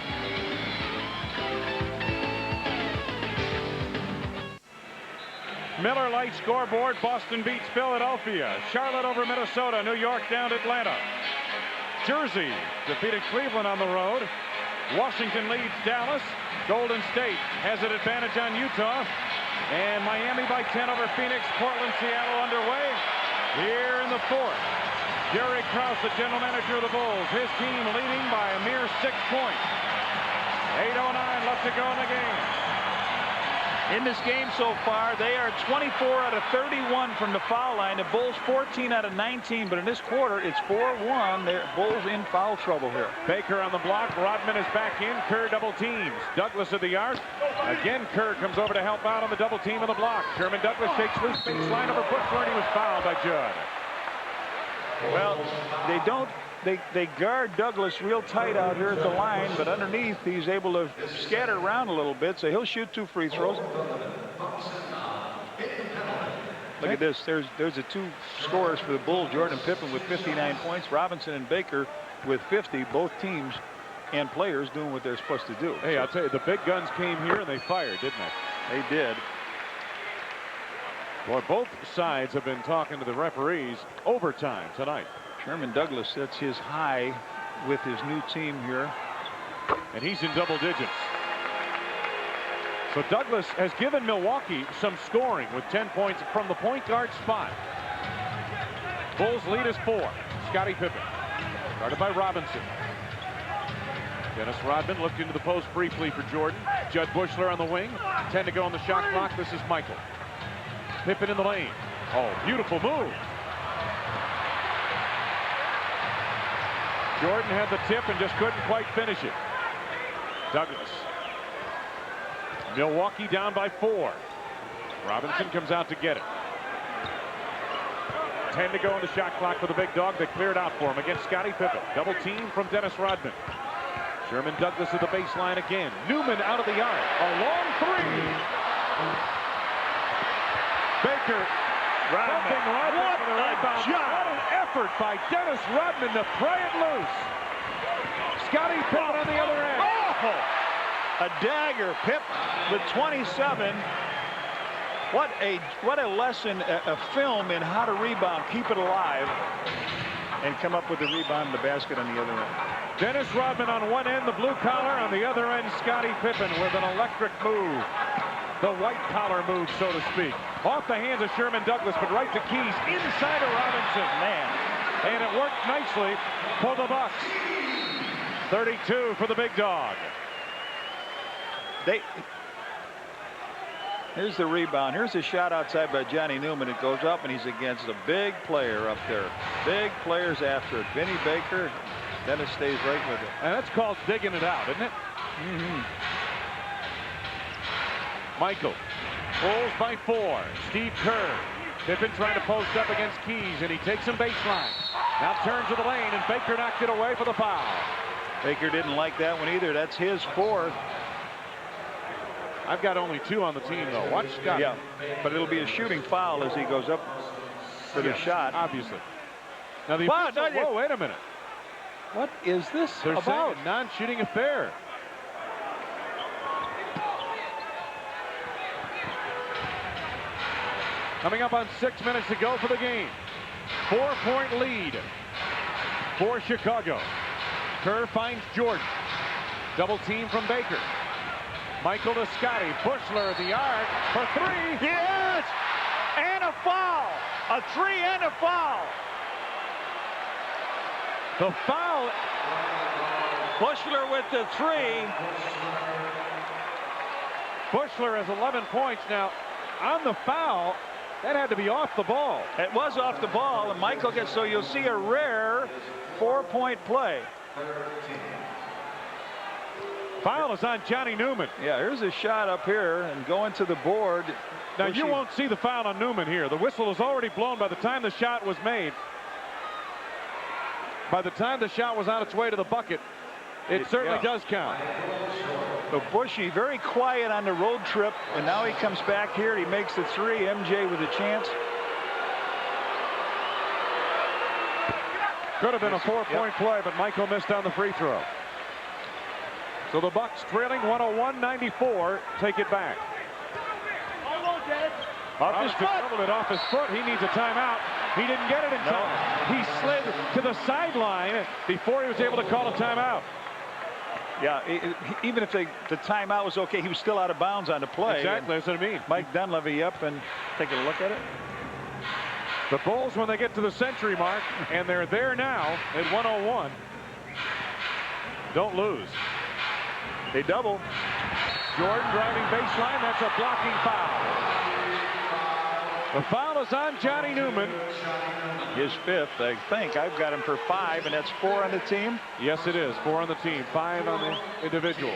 B: Miller Lite scoreboard. Boston beats Philadelphia. Charlotte over Minnesota. New York down to Atlanta. Jersey defeated Cleveland on the road. Washington leads Dallas. Golden State has an advantage on Utah. And Miami by 10 over Phoenix. Portland, Seattle underway here in the fourth. Gary Krause, the general manager of the Bulls. His team leading by a mere 6 points. 8:09 left to go in the game.
C: In this game so far, they are 24 out of 31 from the foul line. The Bulls 14 out of 19, but in this quarter, it's 4-1. The Bulls in foul trouble here.
B: Baker on the block. Rodman is back in. Kerr double teams. Douglas at the arc. Again, Kerr comes over to help out on the double team on the block. Sherman Douglas takes loose baseline over Bushler, and he was fouled by Judd.
C: Well, they don't. They guard Douglas real tight out here at the line, but underneath he's able to scatter around a little bit, so he'll shoot 2 free throws. Look at this. There's the 2 scorers for the Bulls. Jordan Pippen with 59 points. Robinson and Baker with 50. Both teams and players doing what they're supposed to do.
B: Hey, I'll tell you, the big guns came here and they fired, didn't they?
C: They did.
B: Well, both sides have been talking to the referees overtime tonight.
C: Sherman Douglas sets his high with his new team here.
B: And he's in double digits. So Douglas has given Milwaukee some scoring with 10 points from the point guard spot. Bulls lead is 4. Scottie Pippen guarded by Robinson. Dennis Rodman looked into the post briefly for Jordan. Judd Bushler on the wing. 10 to go on the shot clock. This is Michael. Pippen in the lane. Oh, beautiful move. Jordan had the tip and just couldn't quite finish it. Douglas. Milwaukee down by 4. Robinson comes out to get it. 10 to go on the shot clock for the big dog. They cleared out for him against Scottie Pippen. Double team from Dennis Rodman. Sherman Douglas at the baseline again. Newman out of the arc. A long 3. Baker. Rodman. What a job. What an effort by Dennis Rodman to pry it loose. Scottie Pippen on the other end.
C: Oh, a dagger. Pip with 27. What a lesson, a film in how to rebound, keep it alive, and come up with the rebound in the basket on the other end.
B: Dennis Rodman on one end, the blue collar. On the other end, Scottie Pippen with an electric move. The white collar move, so to speak. Off the hands of Sherman Douglas, but right to Keys, inside of Robinson. Man. And it worked nicely for the Bucks. 32 for the big dog.
C: Here's the rebound. Here's a shot outside by Johnny Newman. It goes up, and he's against a big player up there. Big players after it. Vinny Baker. Dennis stays right with it.
B: And that's called digging it out, isn't it?
C: Mm-hmm.
B: Michael. Bulls by 4. Steve Kerr. Pippen trying to post up against Keys, and he takes him baseline. Now turns to the lane, and Baker knocked it away for the foul.
C: Baker didn't like that one either. That's his 4th.
B: I've got only 2 on the team, though. Watch Scott.
C: Yeah, but it'll be a shooting foul as he goes up for the shot.
B: Obviously. Now the whoa, wait a minute.
C: What is this
B: They're
C: about?
B: saying a non-shooting affair. Coming up on 6 minutes to go for the game. 4-point lead for Chicago. Kerr finds Jordan. Double team from Baker. Michael to Scottie. Bushler at the arc for 3.
C: Yes! And a foul. A 3 and a foul.
B: The foul.
C: Bushler with the 3.
B: Bushler has 11 points now. On the foul, that had to be off the ball.
C: It was off the ball, and Michael gets, so you'll see a rare 4-point play.
B: Foul is on Johnny Newman.
C: Yeah, here's a shot up here and going to the board.
B: Now you won't see the foul on Newman here. The whistle is already blown by the time the shot was made. By the time the shot was on its way to the bucket, it certainly does count.
C: So Bushy very quiet on the road trip, and now he comes back here. He makes the 3. MJ with a chance.
B: Could have been a 4-point play, but Michael missed on the free throw. So the Bucks trailing 101-94, take it back. Off his foot. It off his foot. He needs a timeout. He didn't get it in time. He slid to the sideline before he was able to call a timeout.
C: Yeah, even if the timeout was okay, he was still out of bounds on the play.
B: Exactly, that's what I mean.
C: Mike Dunleavy up and take a look at it.
B: The Bulls, when they get to the century mark, and they're there now at 101, don't lose.
C: They double.
B: Jordan driving baseline. That's a blocking foul. The foul is on Johnny Newman.
C: His 5th, I think. I've got him for 5, and that's 4 on the team.
B: Yes, it is. 4 on the team, 5 on the individual.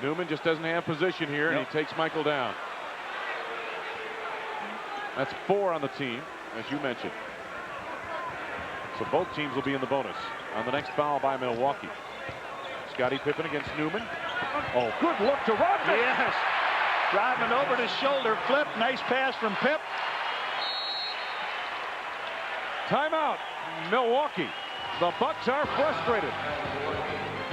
B: Newman just doesn't have position here, and he takes Michael down. That's 4 on the team, as you mentioned. So both teams will be in the bonus on the next foul by Milwaukee. Scottie Pippen against Newman. Oh, good look to Rodman.
C: Yes. Rodman over the shoulder flip. Nice pass from Pip.
B: Timeout, Milwaukee. The Bucks are frustrated.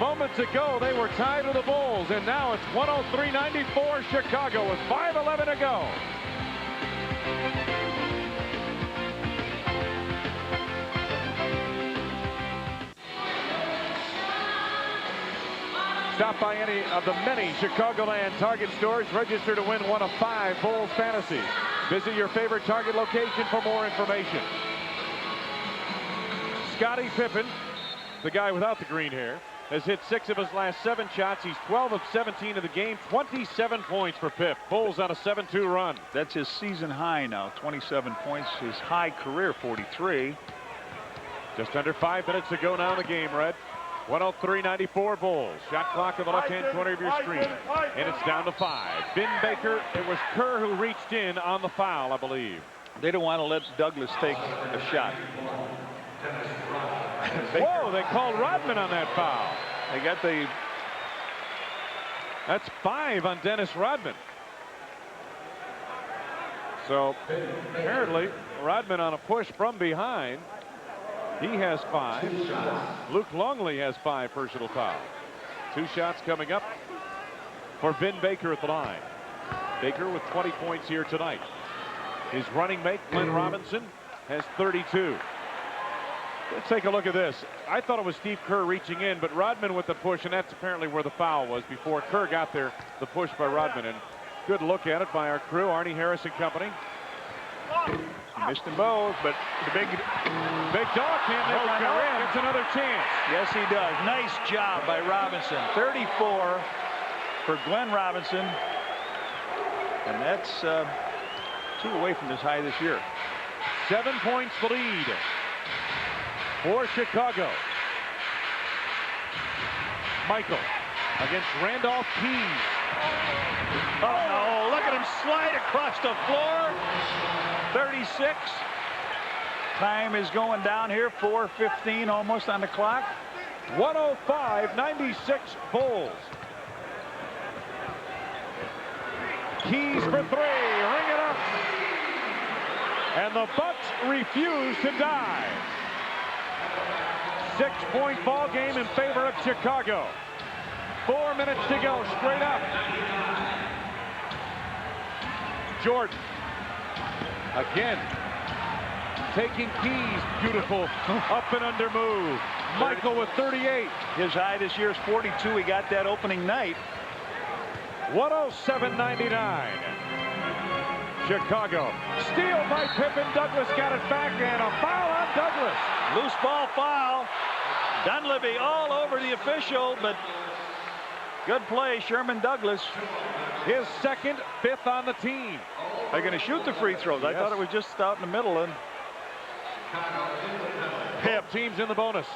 B: Moments ago, they were tied with the Bulls, and now it's 103-94 Chicago with 5:11 to go. Stop by any of the many Chicagoland Target stores. Register to win one of 5 Bulls Fantasy. Visit your favorite Target location for more information. Scottie Pippen, the guy without the green hair, has hit 6 of his last 7 shots. He's 12 of 17 of the game. 27 points for Pip. Bulls on a 7-2 run.
C: That's his season high now. 27 points. His high career 43.
B: Just under 5 minutes to go now in the game, Red. 103-94 Bulls. Shot clock in the left-hand corner of your screen. And it's down to 5. Vin Baker. It was Kerr who reached in on the foul, I believe.
C: They don't want to let Douglas take a shot.
B: Whoa, they called Rodman on that foul.
C: They got the...
B: That's 5 on Dennis Rodman. So apparently Rodman on a push from behind. He has 5. Luke Longley has 5 personal fouls. 2 shots coming up for Vin Baker at the line. Baker with 20 points here tonight. His running mate, Glenn Robinson, has 32. Let's take a look at this. I thought it was Steve Kerr reaching in, but Rodman with the push, and that's apparently where the foul was before Kerr got there. The push by Rodman, and good look at it by our crew, Arnie Harris and company.
C: He missed them both, but the big
B: dog can't make it go in. Gets another chance.
C: Yes, he does. Nice job by Robinson. 34 for Glenn Robinson, and that's 2 away from his high this year.
B: 7 points the lead for Chicago. Michael against Randolph Keys.
C: Oh no, look at him slide across the floor. 36. Time is going down here. 4:15 almost on the clock.
B: 105-96 Bulls. Keys for 3. Ring it up. And the Bucks refuse to die. 6-point ball game in favor of Chicago. 4 minutes to go. Straight up. Jordan. Again. Taking Keys. Beautiful. Up and under move. Michael with 38.
C: His high this year is 42. He got that opening night.
B: 107-99. Chicago. Steal by Pippen. Douglas got it back, and a foul on Douglas.
C: Loose ball foul. Dunleavy all over the official, but good play, Sherman Douglas.
B: His second, 5th on the team.
C: They're going to shoot the free throws. I thought it was just out in the middle. And
B: Pip teams in the bonus.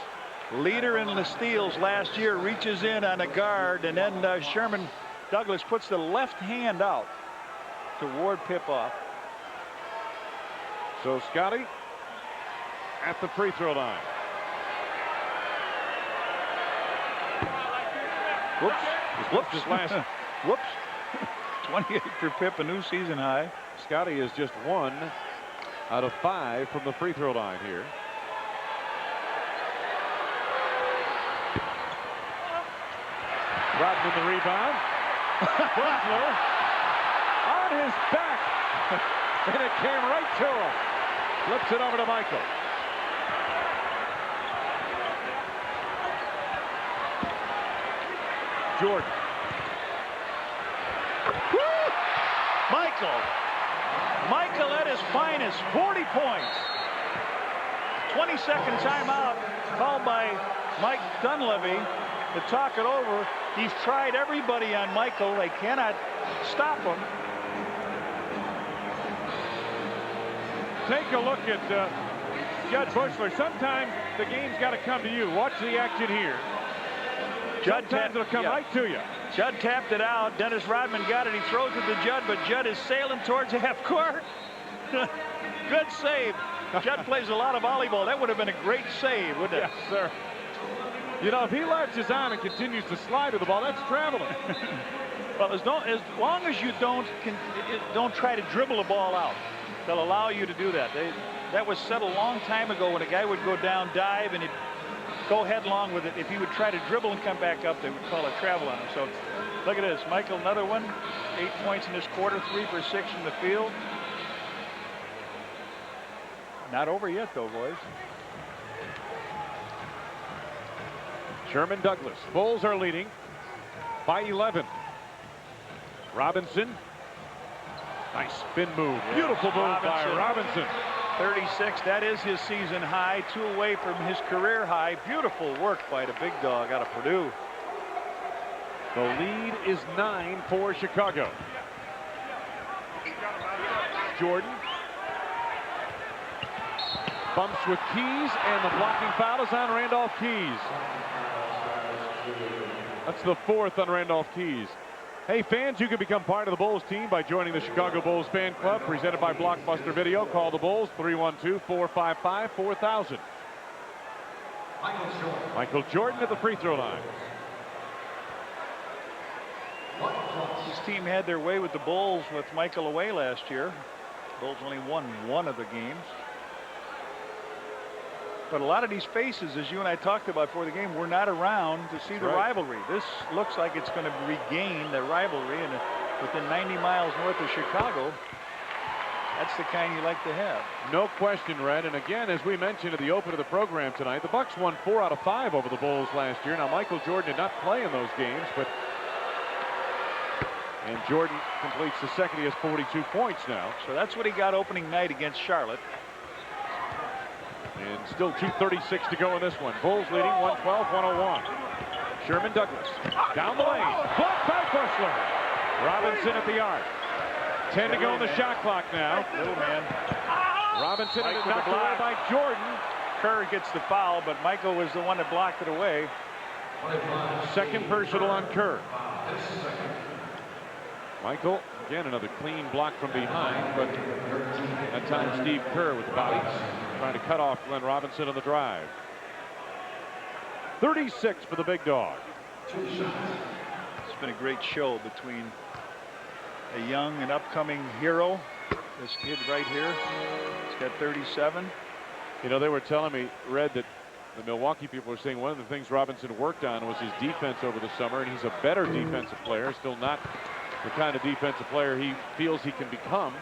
C: Leader in the steals last year reaches in on a guard, and then Sherman Douglas puts the left hand out to ward Pip off.
B: So Scottie at the free throw line.
C: Whoops.
B: Whoops. His last.
C: Whoops. 28 for Pip, a new season high.
B: Scottie is just 1 out of 5 from the free throw line here. Rodman the rebound. Butler on his back. And it came right to him. Flips it over to Michael. Jordan.
C: Woo! Michael at his finest, 40 points. 22nd timeout called by Mike Dunleavy to talk it over. He's tried everybody on Michael. They cannot stop him.
B: Take a look at Judd Bushler. Sometimes the game's got to come to you. Watch the action here. Sometimes it'll come right to you.
C: Judd tapped it out. Dennis Rodman got it. He throws it to Judd, but Judd is sailing towards half court. Good save. Judd plays a lot of volleyball. That would have been a great save, wouldn't it?
B: Yes, sir. You know, if he latches on and continues to slide with the ball, that's traveling.
C: Well, as long as you don't try to dribble the ball out, they'll allow you to do that. That was said a long time ago when a guy would go down, dive, and he'd go headlong with it. If he would try to dribble and come back up, they would call it travel on him. So look at this. Michael, another one. 8 points in this quarter, 3 for 6 from the field. Not over yet, though, boys.
B: Sherman Douglas. Bulls are leading by 11. Robinson. Nice spin move. Beautiful move by Robinson.
C: 36, that is his season high, 2 away from his career high. Beautiful work by the big dog out of Purdue.
B: The lead is 9 for Chicago. Jordan bumps with Keys, and the blocking foul is on Randolph Keys. That's the 4th on Randolph Keys. Hey, fans, you can become part of the Bulls team by joining the Chicago Bulls Fan Club, presented by Blockbuster Video. Call the Bulls, 312-455-4000. Michael Jordan at the free throw line.
C: This team had their way with the Bulls with Michael away last year. Bulls only won 1 of the games. But a lot of these faces, as you and I talked about before the game, were not around to see the rivalry. This looks like it's going to regain the rivalry, and within 90 miles north of Chicago, that's the kind you like to have.
B: No question, Red. And again, as we mentioned at the open of the program tonight, the Bucks won 4 out of 5 over the Bulls last year. Now, Michael Jordan did not play in those games, and Jordan completes the second. He has 42 points now.
C: So that's what he got opening night against Charlotte.
B: And still 2:36 to go in this one. Bulls leading 112-101. Sherman Douglas down the lane. Blocked by Bushler. Robinson at the arc. 10 to go in the shot clock now.
C: Little man.
B: Robinson knocked away by Jordan.
C: Kerr gets the foul, but Michael was the one that blocked it away.
B: Second personal on Kerr. Michael, again, another clean block from behind, but that time Steve Kerr with the body, trying to cut off Glenn Robinson on the drive. 36 for the big dog.
C: It's been a great show between a young and upcoming hero, this kid right here. He's got 37.
B: You know, they were telling me, Red, that the Milwaukee people were saying one of the things Robinson worked on was his defense over the summer, and he's a better defensive player, still not the kind of defensive player he feels he can become.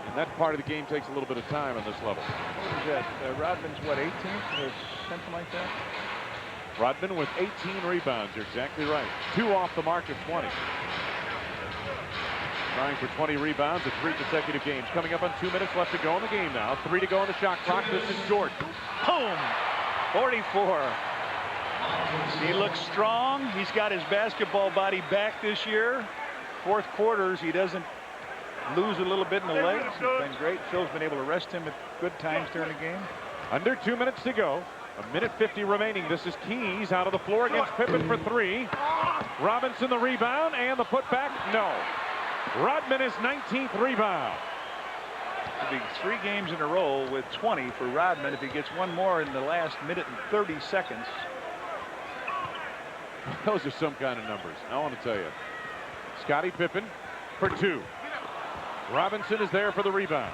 B: And that part of the game takes a little bit of time on this level.
C: What is that? Rodman's what, 18th or something like that?
B: Rodman with 18 rebounds. You're exactly right. 2 off the mark of 20. Trying for 20 rebounds in 3 consecutive games. Coming up on 2 minutes left to go in the game now. 3 to go on the shot clock. This is Jordan.
C: Boom! 44. He looks strong. He's got his basketball body back this year. 4th quarters, he doesn't lose a little bit in the legs. It's been great. Phil's been able to rest him at good times during the game.
B: Under 2 minutes to go. 1:50 remaining. This is Keys out of the floor against Pippen for 3. Robinson the rebound and the putback. No. Rodman is 19th rebound.
C: It'll be 3 games in a row with 20 for Rodman if he gets one more in the last minute and 30 seconds.
B: Those are some kind of numbers, I want to tell you. Scottie Pippen for 2. Robinson is there for the rebound.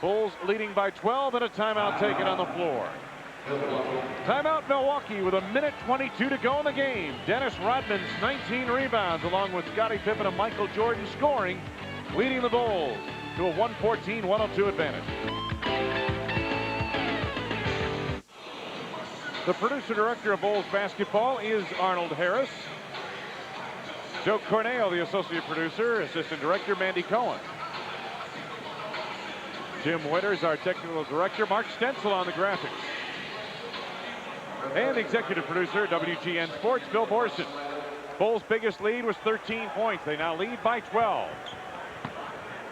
B: Bulls leading by 12 and a timeout taken on the floor. Timeout Milwaukee with 1:22 to go in the game. Dennis Rodman's 19 rebounds along with Scottie Pippen and Michael Jordan scoring, leading the Bulls to a 114-102 advantage. The producer-director of Bulls basketball is Arnold Harris. Joe Cornell, the associate producer, assistant director Mandy Cohen. Jim Winters, our technical director. Mark Stencil on the graphics. And the executive producer, WGN Sports, Bill Borson. Bulls' biggest lead was 13 points. They now lead by 12.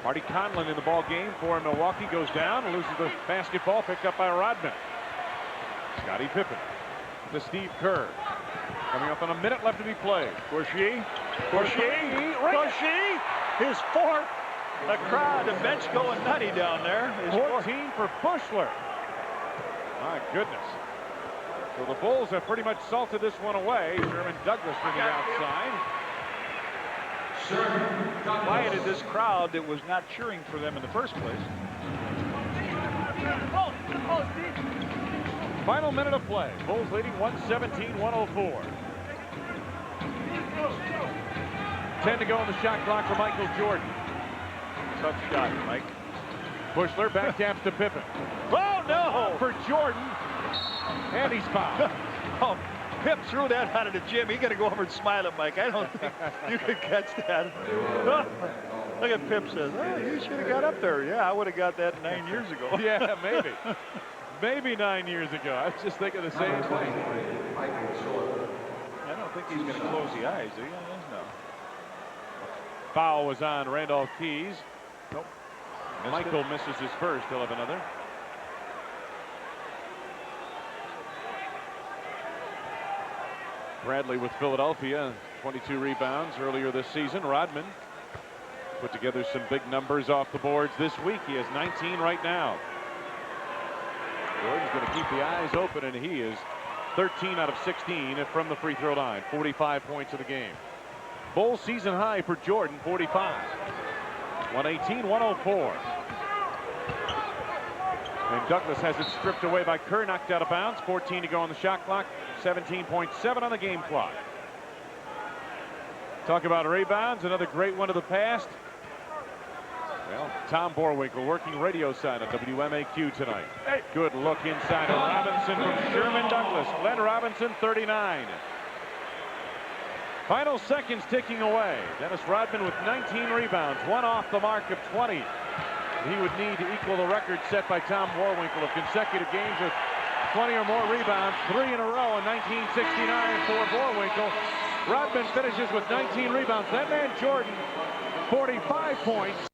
B: Marty Conlon in the ball game for Milwaukee goes down and loses the basketball, picked up by Rodman. Scottie Pippen to Steve Kerr. Coming up on a minute left to be played. Corsier,
C: his 4th. The crowd, the bench going nutty down there. His
B: 14 for Bushler. My goodness. So the Bulls have pretty much salted this one away. Sherman Douglas from the outside.
C: Quieted this crowd that was not cheering for them in the first place.
B: Final minute of play. Bulls leading 117-104. 10 to go on the shot clock for Michael Jordan.
C: Tough shot, Mike.
B: Bushler back taps to Pippen.
C: Oh, no!
B: For Jordan. And he's fouled.
C: Oh, Pip threw that out of the gym. He got to go over and smile at Mike. I don't think you could catch that. Look at Pip says, oh, you should have got up there. Yeah, I would have got that 9 years ago.
B: Yeah, maybe. Maybe 9 years ago. I was just thinking the same thing.
C: I don't think he's going to close the eyes, do you? No.
B: Foul was on Randolph Keys.
C: Nope.
B: Michael misses his first. He'll have another. Bradley with Philadelphia, 22 rebounds earlier this season. Rodman put together some big numbers off the boards this week. He has 19 right now. Jordan's going to keep the eyes open, and he is 13 out of 16 from the free throw line. 45 points of the game. Bulls season high for Jordan, 45. 118-104. And Douglas has it stripped away by Kerr, knocked out of bounds. 14 to go on the shot clock. 17.7 on the game clock. Talk about rebounds, another great one of the past. Well, Tom Borwinkle working radio side on WMAQ tonight. Hey. Good look inside of Robinson from Sherman Douglas. Glenn Robinson, 39. Final seconds ticking away. Dennis Rodman with 19 rebounds, one off the mark of 20. He would need to equal the record set by Tom Borwinkle of consecutive games with 20 or more rebounds, 3 in a row in 1969 for Borwinkle. Rodman finishes with 19 rebounds. That man Jordan, 45 points.